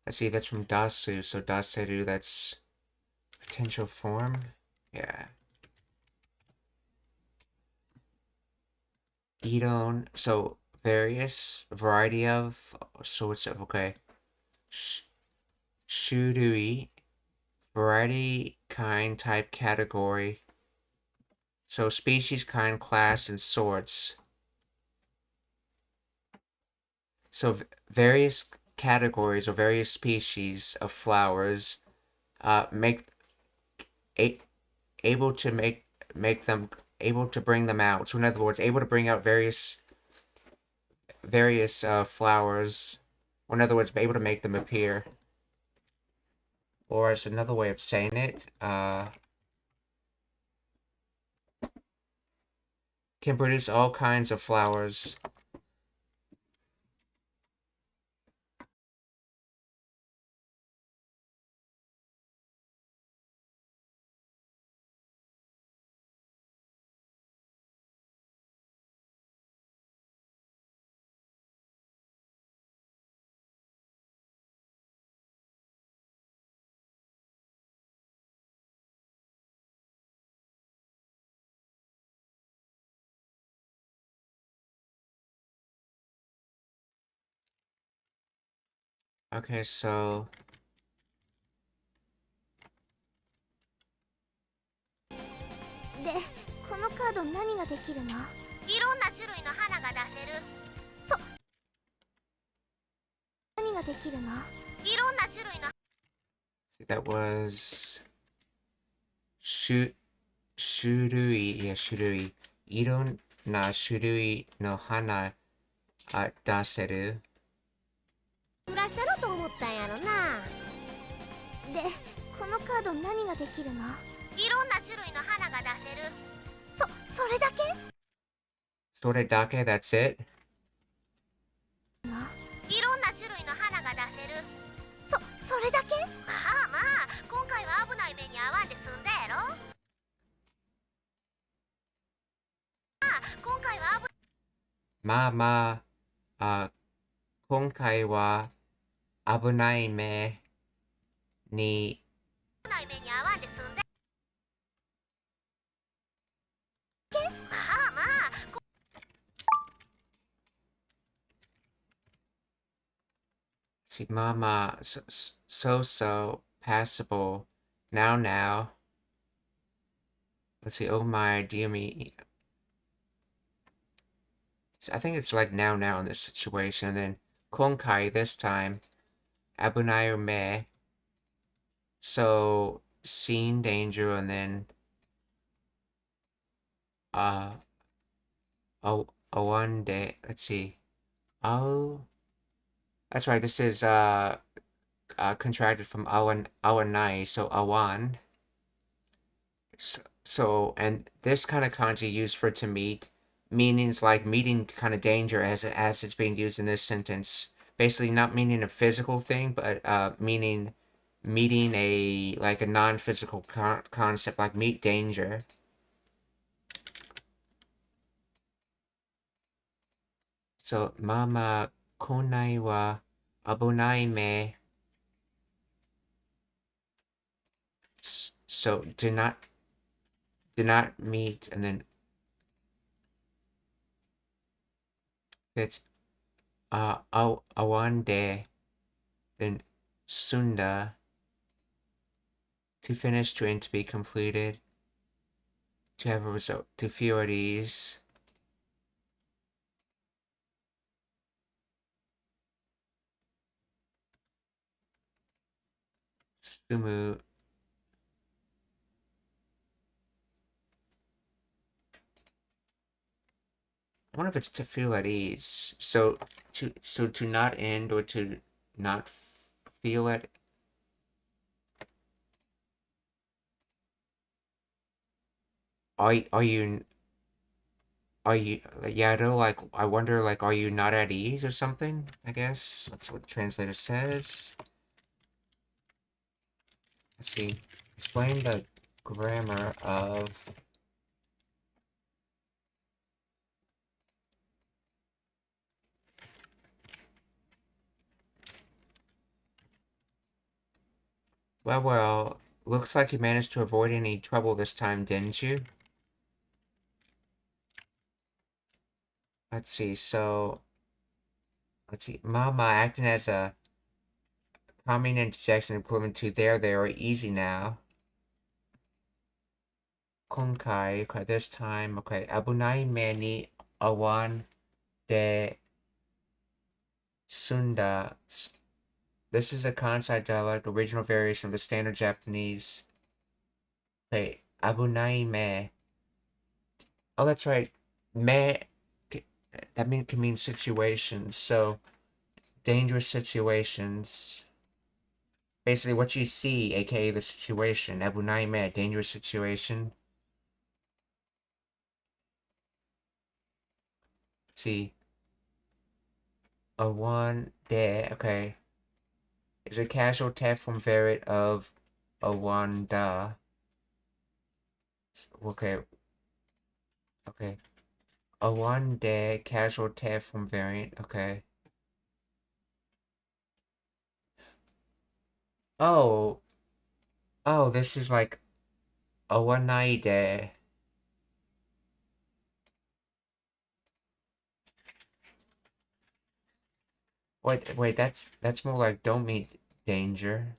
Let's see, that's from dasu, so daseru, that's potential form. Yeah. Idon, so various, variety of, sorts of, okay. Shurui, variety, kind, type, category. So species, kind, class, and sorts. So various categories or various species of flowers make able to make them able to bring them out. So in other words, able to bring out various flowers, or in other words, able to make them appear. Or as another way of saying it, can produce all kinds of flowers. Okay, so で、このカード何ができるの？いろんな種類の花が出せる。何ができるの？いろんな種類の。that was shurui, yeah, shurui. いろんな種類の花出せる。売らしたろと思ったんやろな。で、このカード何ができるの？いろんな種類の花が出せる。それだけ？それだけ that's it? いろんな種類の花が出せる。それだけ？まあ、今回は危ない目に遭わんで済んだやろ。今回は今回は危ない目に遭わんで済んだ。See, Mama, so passable. Now. Let's see. Oh my, dear me. I think it's like now in this situation. And then Konkai this time. Abunai me. So seen danger, and then one day. Let's see. Oh, that's right. This is contracted from awanai, so awan. So, and this kind of kanji used for to meet, meanings like meeting kind of danger as it's being used in this sentence. Basically, not meaning a physical thing, but meaning meeting a like a non-physical concept, like meet danger. So, mama konai wa abunai me. So, do not meet, and then it's one day, then sunda, to finish, to end, to be completed, to have a result, to feel at ease. Sumu. I wonder if it's to feel at ease. So to not end, or to not feel it. Are you are you, like, I wonder, like, are you not at ease or something, I guess? That's what the translator says. Let's see. Explain the grammar of... Well, looks like you managed to avoid any trouble this time, didn't you? Let's see, so... Let's see, Mama acting as a calming interjection equivalent to there, they are easy now. Konkai, okay, this time, okay. Abunai mani awan de sunda. This is a Kansai dialect, original variation of the standard Japanese. Okay, abunai me. Oh, that's right. Me, that can mean situations. So, dangerous situations. Basically, what you see, aka the situation. Abunai me, dangerous situation. Let's see. A one day, okay. Is a casual theft from variant of a one da. Okay. Okay. A one day casual theft from variant, okay. Oh. Oh, this is like a one night day. Wait, that's more like don't meet danger.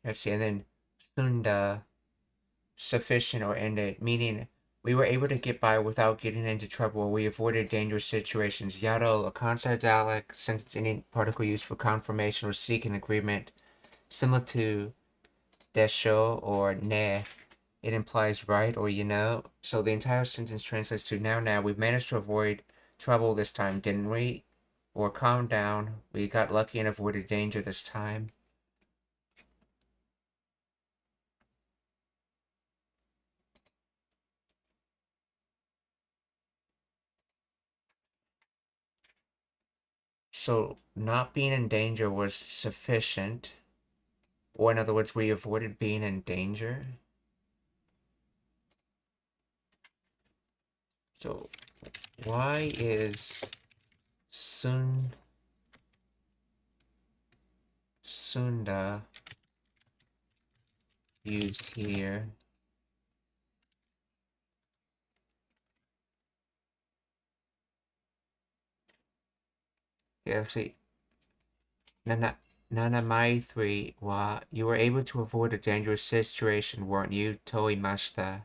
Let's see, and then sunda, sufficient or ended, meaning we were able to get by without getting into trouble, or we avoided dangerous situations. Yaro, a Kansai dialect sentence ending particle used for confirmation or seeking agreement, similar to desho or ne. It implies right or you know. So the entire sentence translates to now. We've managed to avoid trouble this time, didn't we? Or calm down. We got lucky and avoided danger this time. So not being in danger was sufficient. Or in other words, we avoided being in danger. So why is sunda used here? Yeah, let's see. Nana Mai 3 wa you were able to avoid a dangerous situation, weren't you? Toimashita.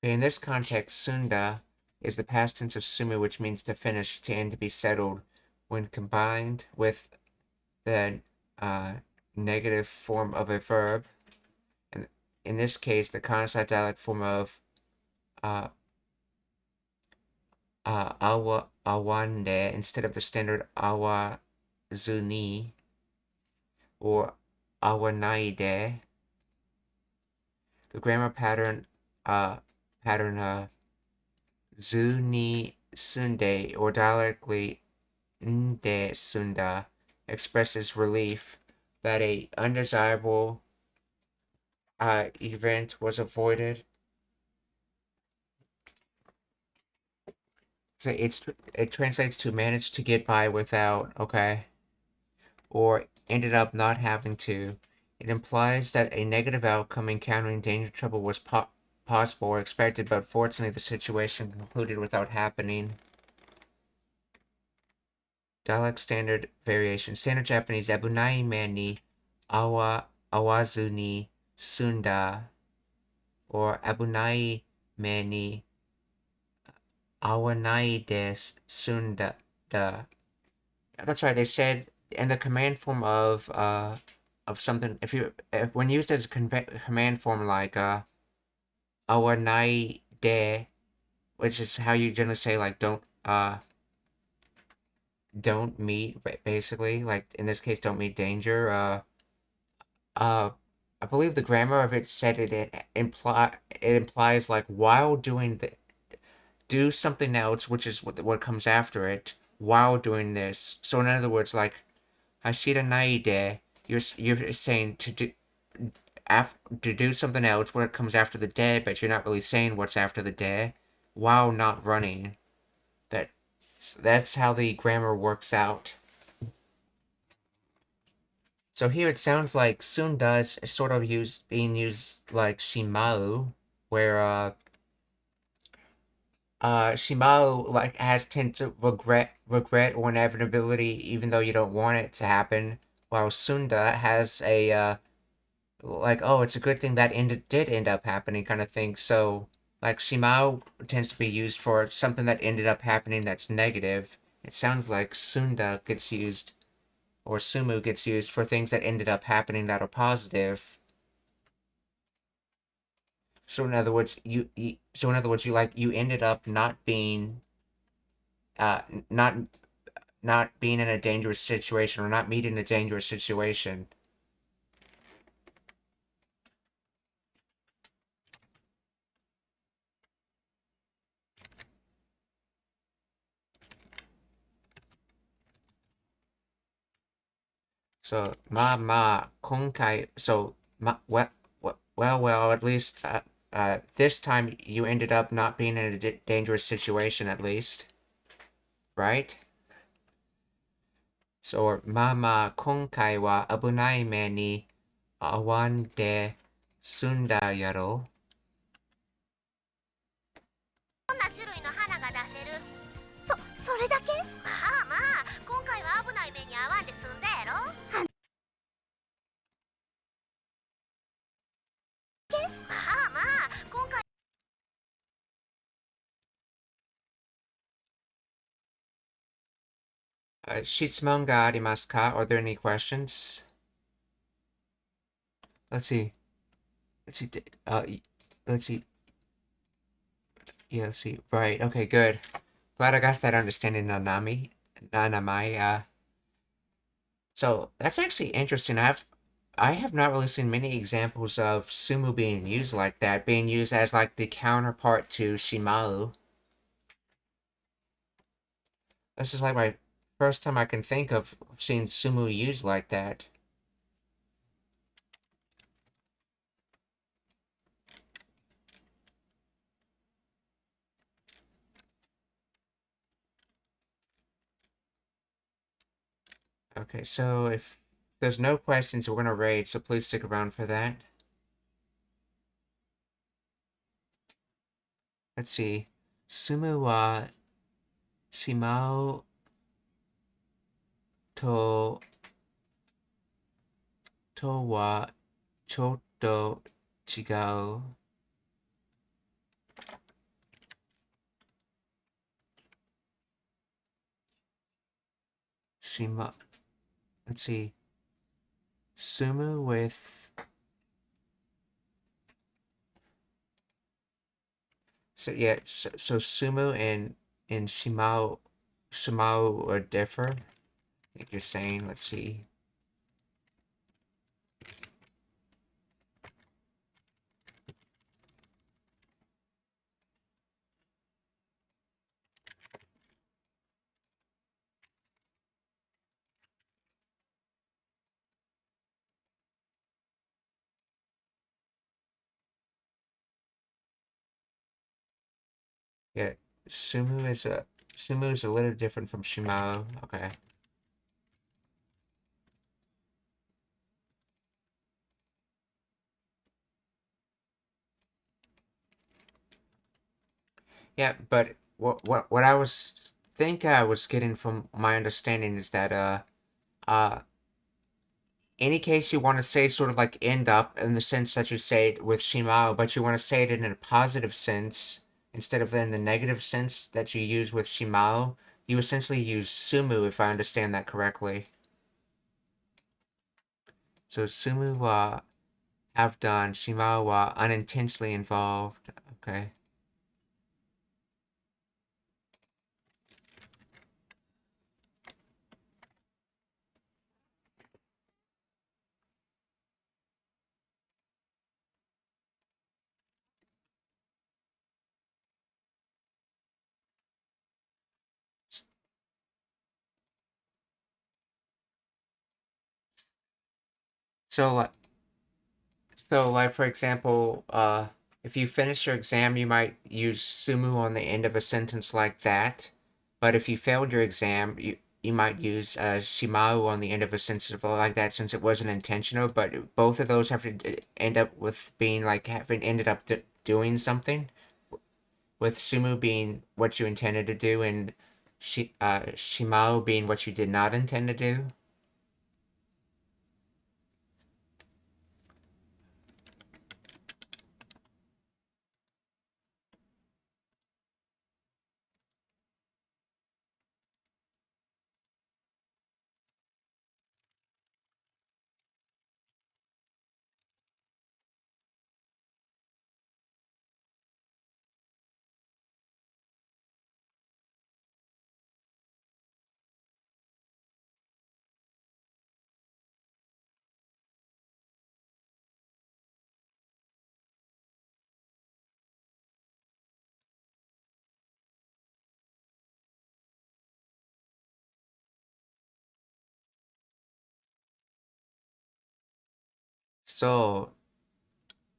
In this context, sunda is the past tense of sumu, which means to finish, to end, to be settled. When combined with the negative form of a verb, and in this case, the Kansai dialect form of awande instead of the standard awazuni or awanaide. The grammar pattern zu ni sunde or dialectically nde sunda expresses relief that a undesirable event was avoided. So it translates to manage to get by without, okay, or ended up not having to. It implies that a negative outcome encountering danger trouble was possible or expected, but fortunately the situation concluded without happening. Dialect standard variation. Standard Japanese abunai me ni awazu ni sunda or abunai me ni awanai des sunda. That's right. They said in the command form of something, if when used as a command form like awanai de, which is how you generally say like don't meet, basically, like in this case don't meet danger. I believe the grammar of it said it implies like while doing the do something else, which is what comes after it, while doing this. So in other words, like hashira nai de, you're saying to do something else where it comes after the de, but you're not really saying what's after the de, while not running. That's how the grammar works out. So here it sounds like sunda is sort of being used like shimau, where shimau like has tend to regret or inevitability even though you don't want it to happen, while sunda has a like, oh, it's a good thing that did end up happening kind of thing. So like shimau tends to be used for something that ended up happening that's negative. It sounds like sunda gets used, or sumu gets used for things that ended up happening that are positive. So in other words, you ended up not being uh not not being in a dangerous situation or not meeting a dangerous situation. So konkai. So well, at least this time you ended up not being in a dangerous situation, at least, right? So 今回は危ない目に遭わんで済んだやろ。どんな種類の花が出せる？それだけ？まあまあ、今回は危ない目に遭わんで済んだやろ。まあまあ、今回質問がありますか? Are there any questions? Let's see. Let's see. Yeah, let's see. Right. Okay, good. Glad I got that understanding of Nanamai. So that's actually interesting. I have not really seen many examples of sumu being used like that, being used as like the counterpart to shimau. This is like my first time I can think of seeing sumu used like that. Okay, so if there's no questions, we're gonna raid, so please stick around for that. Let's see. Sumu wa shimau to wa chotto chigau. Let's see. Sumu with... So yeah, so sumu and shimau are differ. I think you're saying, let's see. Yeah, sumu is a little different from shimau. Okay. Yeah, but what I was getting from my understanding is that any case you want to say sort of like end up in the sense that you say it with shimau, but you want to say it in a positive sense instead of in the negative sense that you use with shimau, you essentially use sumu, if I understand that correctly. So sumu wa have done. Shimao wa unintentionally involved. Okay. So like for example, if you finish your exam, you might use sumu on the end of a sentence like that. But if you failed your exam, you might use shimau on the end of a sentence like that, since it wasn't intentional. But both of those have to end up with being like having ended up doing something. With sumu being what you intended to do, and shimau being what you did not intend to do.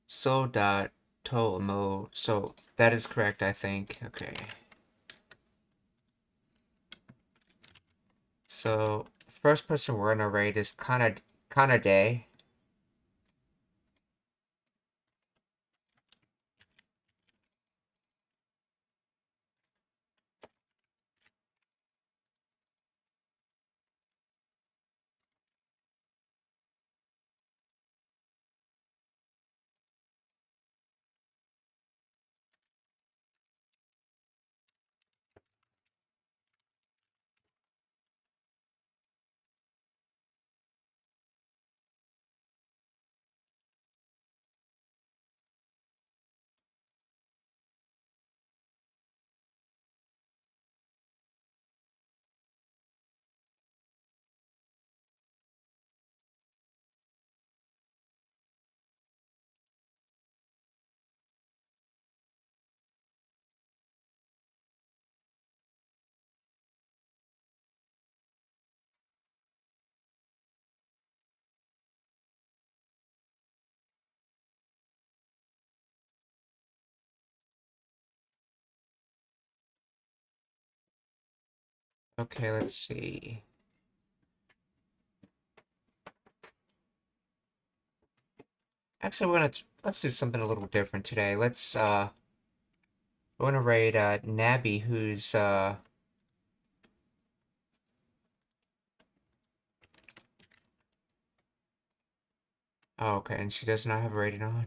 So dot to mo. So that is correct, I think. Okay. So first person we're gonna rate is Kanade. Okay, let's see. Actually, let's do something a little different today. We're gonna rate Nabby, who's oh, okay, and she does not have a rating on.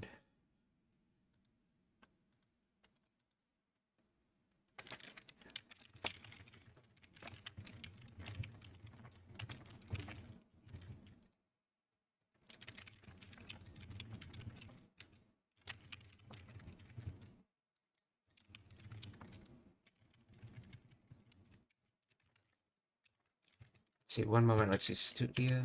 Let's see, one moment, let's see, studio.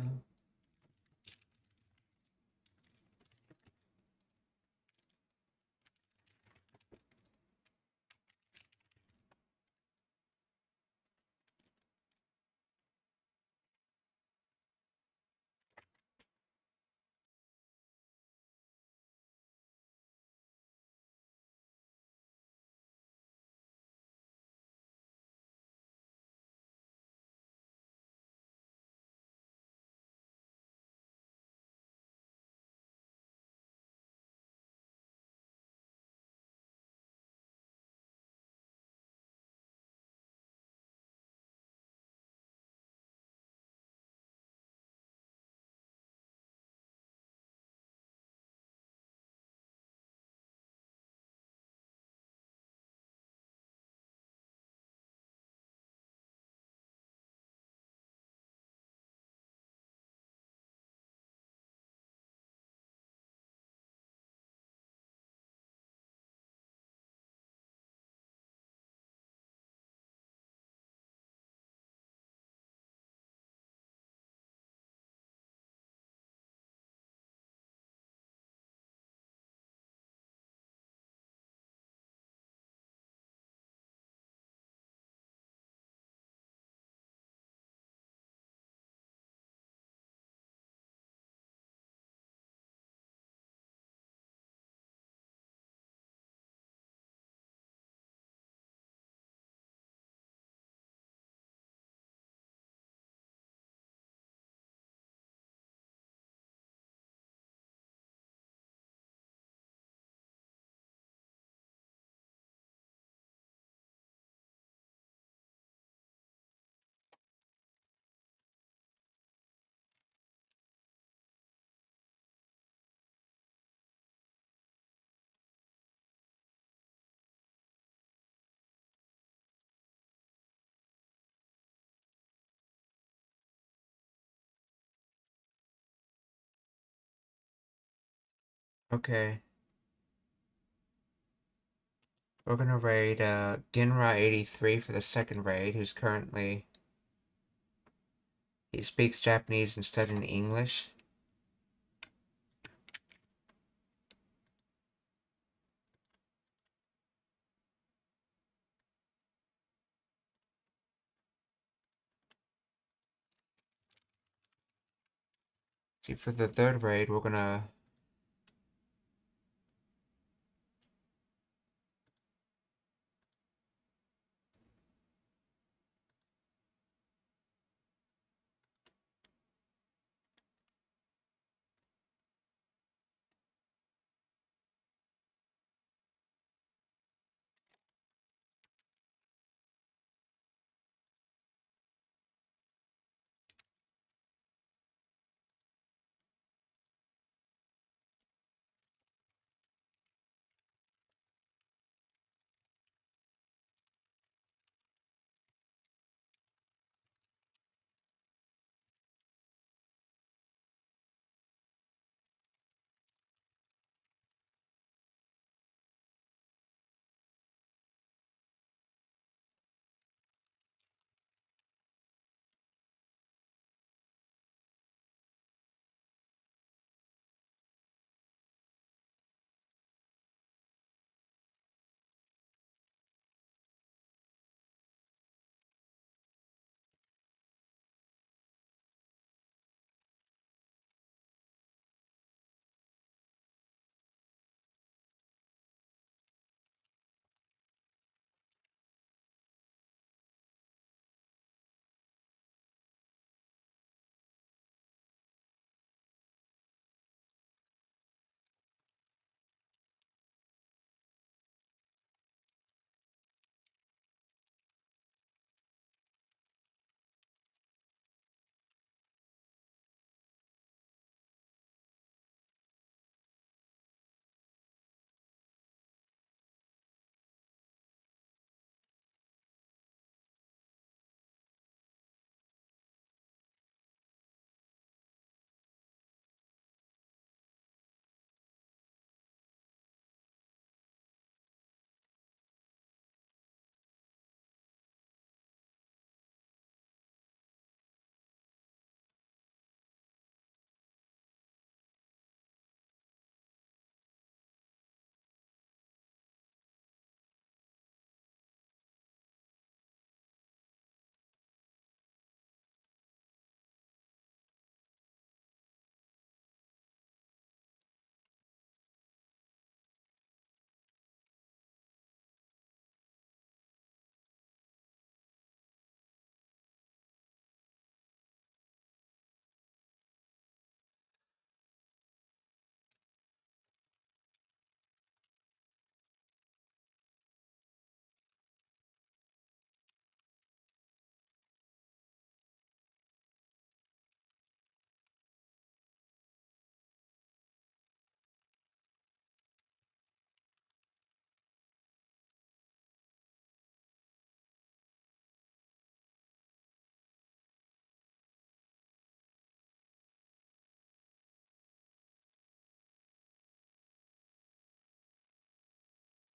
Okay. We're gonna raid Ginra83 for the second raid, who's currently... He speaks Japanese instead of English. See, for the third raid, we're gonna...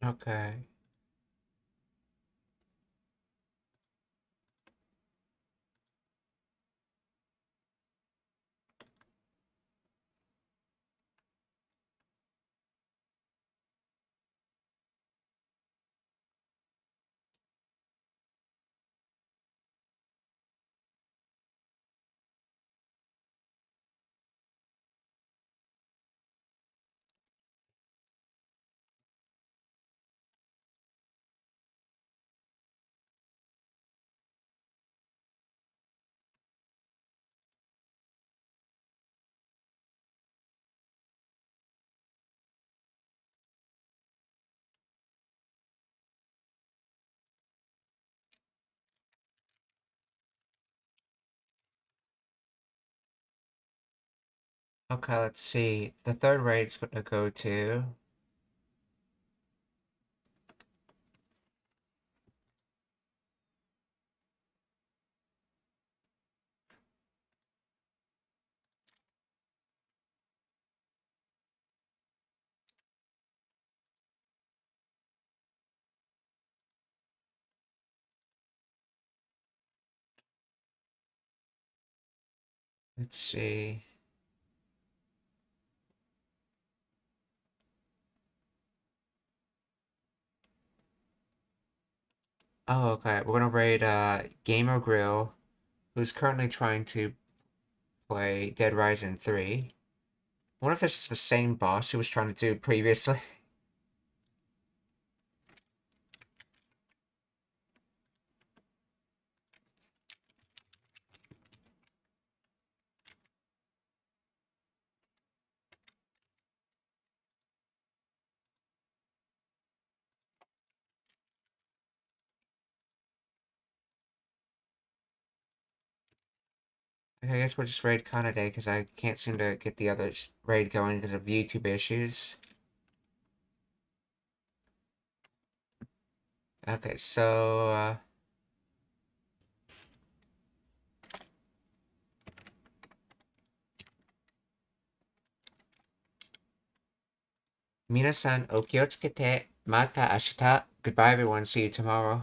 Okay. Okay, let's see. The third raid's gonna go to... Let's see. Oh, okay. We're gonna raid Gamer Grill, who's currently trying to play Dead Rising 3. I wonder if this is the same boss he was trying to do previously. Okay, I guess we'll just raid Kanade because I can't seem to get the other raid going because of YouTube issues. Okay, so Minasan o kyotsukete. Mata ashita. Goodbye, everyone. See you tomorrow.